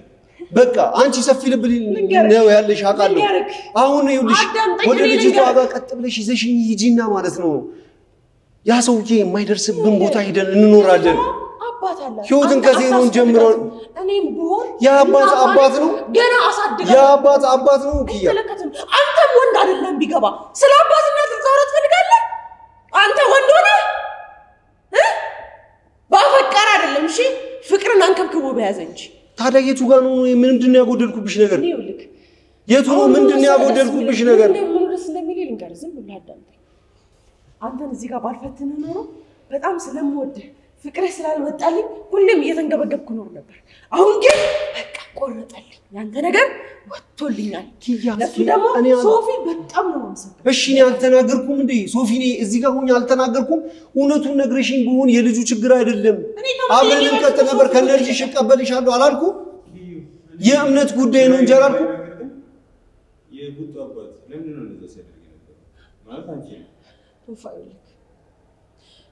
በቃ አንቺ ሰፊ ልብ ነው ያለሽ አቃለሁ አሁን ይኸውልሽ ወደ ልጅቷ ጋር ቀጥ ብለሽ ይዘሽኝ ሂጂና ማለት ነው ያ ሰውዬ የማይደርስብን ቦታ ሄደን እንኖራለን አባት አለ ህይወትን ከዜሮ ጀምሮ እኔም ቢሆን ያ አባት ነው ገና አሳድገው ያ አባት ነው ኪያ አንተም ወንድ አይደለም ቢገባ ስለ አባትነት ልታወራ ትፈልጋለህ አንተ ወንድ ሆነ ባፈቀር አይደለም እሺ ፍቅርን አንከብክቦ በያዘ እንጂ ታዲያ የቱ ጋር ነው ምንድነው ያጎደልኩብሽ ነገር የቱ ነው ምንድነው ያጎደልኩብሽ ነገር ምን ደስ እንደሚል ልንገር ዝም ብለህ አዳምጠኝ አንተን እዚህ ጋር ባልፈትን ኖሮ በጣም ስለምወድ ፍቅርህ ስላልወጣልኝ ሁሌም እየተንገበገብኩ ኖር ነበር አሁን ግን በቃ ቆረጠልኝ ያንተ ነገር ወጥቶልኛል ለሱ ደግሞ ሶፊ በጣም ነው ማሰብ እሺ እኔ አልተናገርኩም እንዴ ሶፊ እኔ እዚህ ጋር ሆኜ አልተናገርኩም እውነቱን ነግረሽኝ ቢሆን የልጁ ችግር አይደለም አብረን ቀጥታ ነበር ከነልጅሽ እቀበልሻለሁ አላልኩ የእምነት ጉዳይ ነው እንጂ አላልኩ የቡጡ አባት ለምን ነው እንደዛ ሲያደርግ ነበር ማለት አንቺ ቶፋይል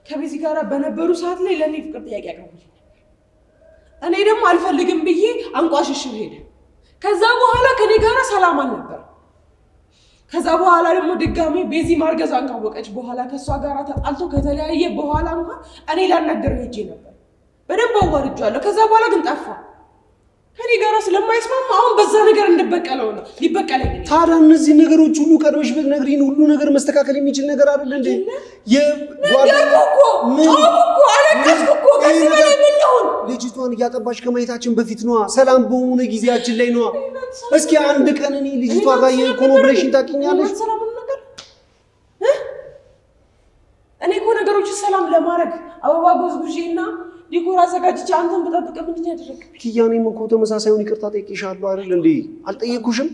ከቤዚ ጋር በነበሩ ሰዓት ላይ ለኔ ፍቅር ጥያቄ አቀረበልኝ እኔ ደግሞ አልፈልግም ብዬ አንቋሽሽው ሄደ ከዛ በኋላ ከኔ ጋር ሰላም አልነበር ከዛ በኋላ ደግሞ ድጋሚ ቤዚ ማርገዛን ካወቀች በኋላ ከሷ ጋር ተጣልቶ ከተለያየ በኋላ እንኳን እኔ ላናገረው ሄጄ ነበር በደንብ አዋርጃለሁ ከዛ በኋላ ግን ጠፋ ከኔ ጋር ስለማይስማማ አሁን በዛ ነገር እንደበቀለው ነው ሊበቀለኝ ታዲያ እነዚህ ነገሮች ሁሉ ቀድመሽ ብትነግሪኝ ሁሉ ነገር መስተካከል የሚችል ነገር አይደል እንዴ የጓደኛኮ አለቀስኩ ከዚህ በላይ ምን ልሁን ልጅቷን እያጠባሽ ከማየታችን በፊት ነው ሰላም በሆነ ጊዜያችን ላይ ነው እስኪ አንድ ቀን እኔ ልጅቷ ጋር የኮኖብሬሽን ታቂኛለሽ ሰላም ነገር እኔ እኮ ነገሮች ሰላም ለማድረግ አበባ ጎዝጉዤና ዲኮር አዘጋጅቼ አንተን በጠብቀ ምንድን ያደረግክ ኪያኔም እኮ ተመሳሳዩን ይቅርታ ጠይቄሻለሁ አይደል እንዴ አልጠየቅኩሽም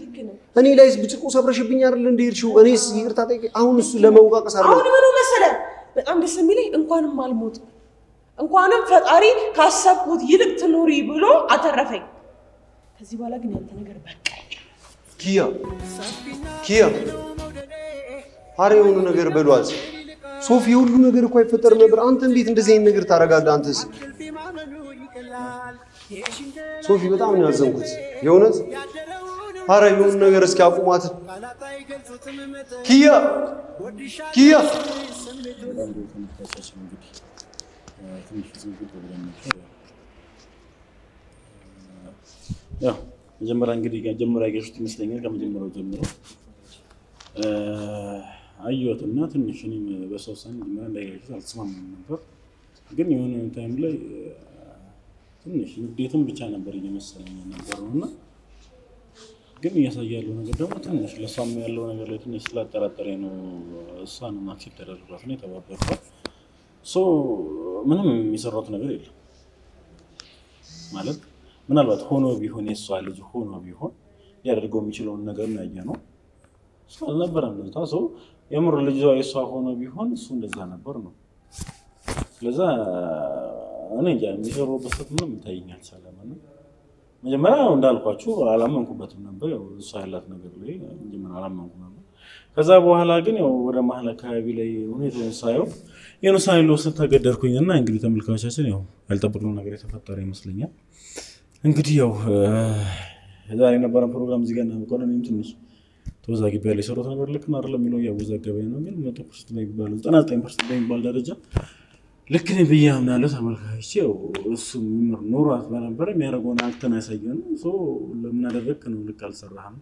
እኔ ላይስ ብጭቆ ሰብረሽብኝ አይደል እንዴ እርሺው እኔስ ይቅርታ ጠይቄ አሁን እሱ ለመውቃቀስ አይደል አሁን ምን መሰለ በጣም ደስ የሚለኝ እንኳንም አልሞት እንኳንም ፈጣሪ ካሰብኩት ይልቅ ትኖሪ ብሎ አተረፈኝ ከዚህ በኋላ ግን ያንተ ነገር በቃ ኪያ አሬውን ነገር በሏት ሶፊ ሁሉ ነገር እኮ አይፈጠር ነበር አንተ እንዴት እንደዚህ አይነት ነገር ታረጋለህ አንተስ ሶፊ በጣም ነው ያዘንኩት የእውነት አሬውን ነገር እስኪ አቁማት ኪያ ያው መጀመሪያ እንግዲህ ጀምራ ያገሽት ይመስለኛል ከመጀመሪያው ጀምሮ አየሁትና ትንሽ እኔም በሰው ሰን ጀምራ እንዳይገርሽ አልተስማማም ነበር ግን የሆነ ታይም ላይ ትንሽ ንዴትም ብቻ ነበር እየመሰለኝ ነበርና ግን ያሳያለው ነገር ደግሞ ትንሽ ለሷም ያለው ነገር ላይ ትንሽ ስላጠራጠረኝ ነው እሷን ማክሲት ተደረገራት ነው ተባበርኳት ምንም የሚሰራው ነገር የለም ማለት ምናልባት ሆኖ ቢሆን የሷ ልጅ ሆኖ ቢሆን ያደርገው የሚችለው ነገር ነው ያየነው ስለነበረም ነው ታሰው የምር ልጅ የሷ ሆኖ ቢሆን እሱ እንደዛ ነበር ነው ስለዛ እኔ የሚሰሩበት ምንም ታይኛል ሰላም መጀመሪያ እንዳልኳችሁ አላመንኩበትም ነበር ያው እሷ ያላት ነገር ላይ መጀመሪያ አላመንኩም ነበር ከዛ በኋላ ግን ያው ወደ መሀል አካባቢ ላይ ሁኔታውን ሳየው የኑሳይን ለውስጥ ተገደርኩኝና እንግዲህ ተመልካቾቻችን ያው ያልጠበቅነው ነገር የተፈጠረ ይመስለኛል እንግዲህ ያው ዛሬ ነበር ፕሮግራም እዚህ ጋር ነው ቆነንም ትንሽ ተወዛግቢ ያለ ሰሩት ነገር ልክ ነው አይደለም የሚለው ያወዛገበኝ ነው ግን 100% ላይ ይባላል 99% ላይ ይባል ደረጃ ልክ ነው በያምናለሁ ተመልካቾች ያው እሱ ኑሯት በነበረ የሚያደርገውን አክተን ያሳየን ሶ ለምን አደረክ ነው ልክ አልሰራህም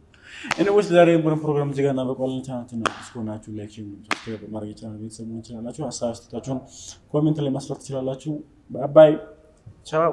ኤኒዌይስ ዛሬ ፕሮግራም እዚህ ጋር ነው በቃልን ቻናችን እስኮናችሁ ላይክ ሰብስክራይብ ማድረግ ቻናል ቤተሰቦች ይችላልላችሁ ሀሳብ አስተያየታችሁን ኮሜንት ላይ ማስፈር ትችላላችሁ ባይ ባይ ቻው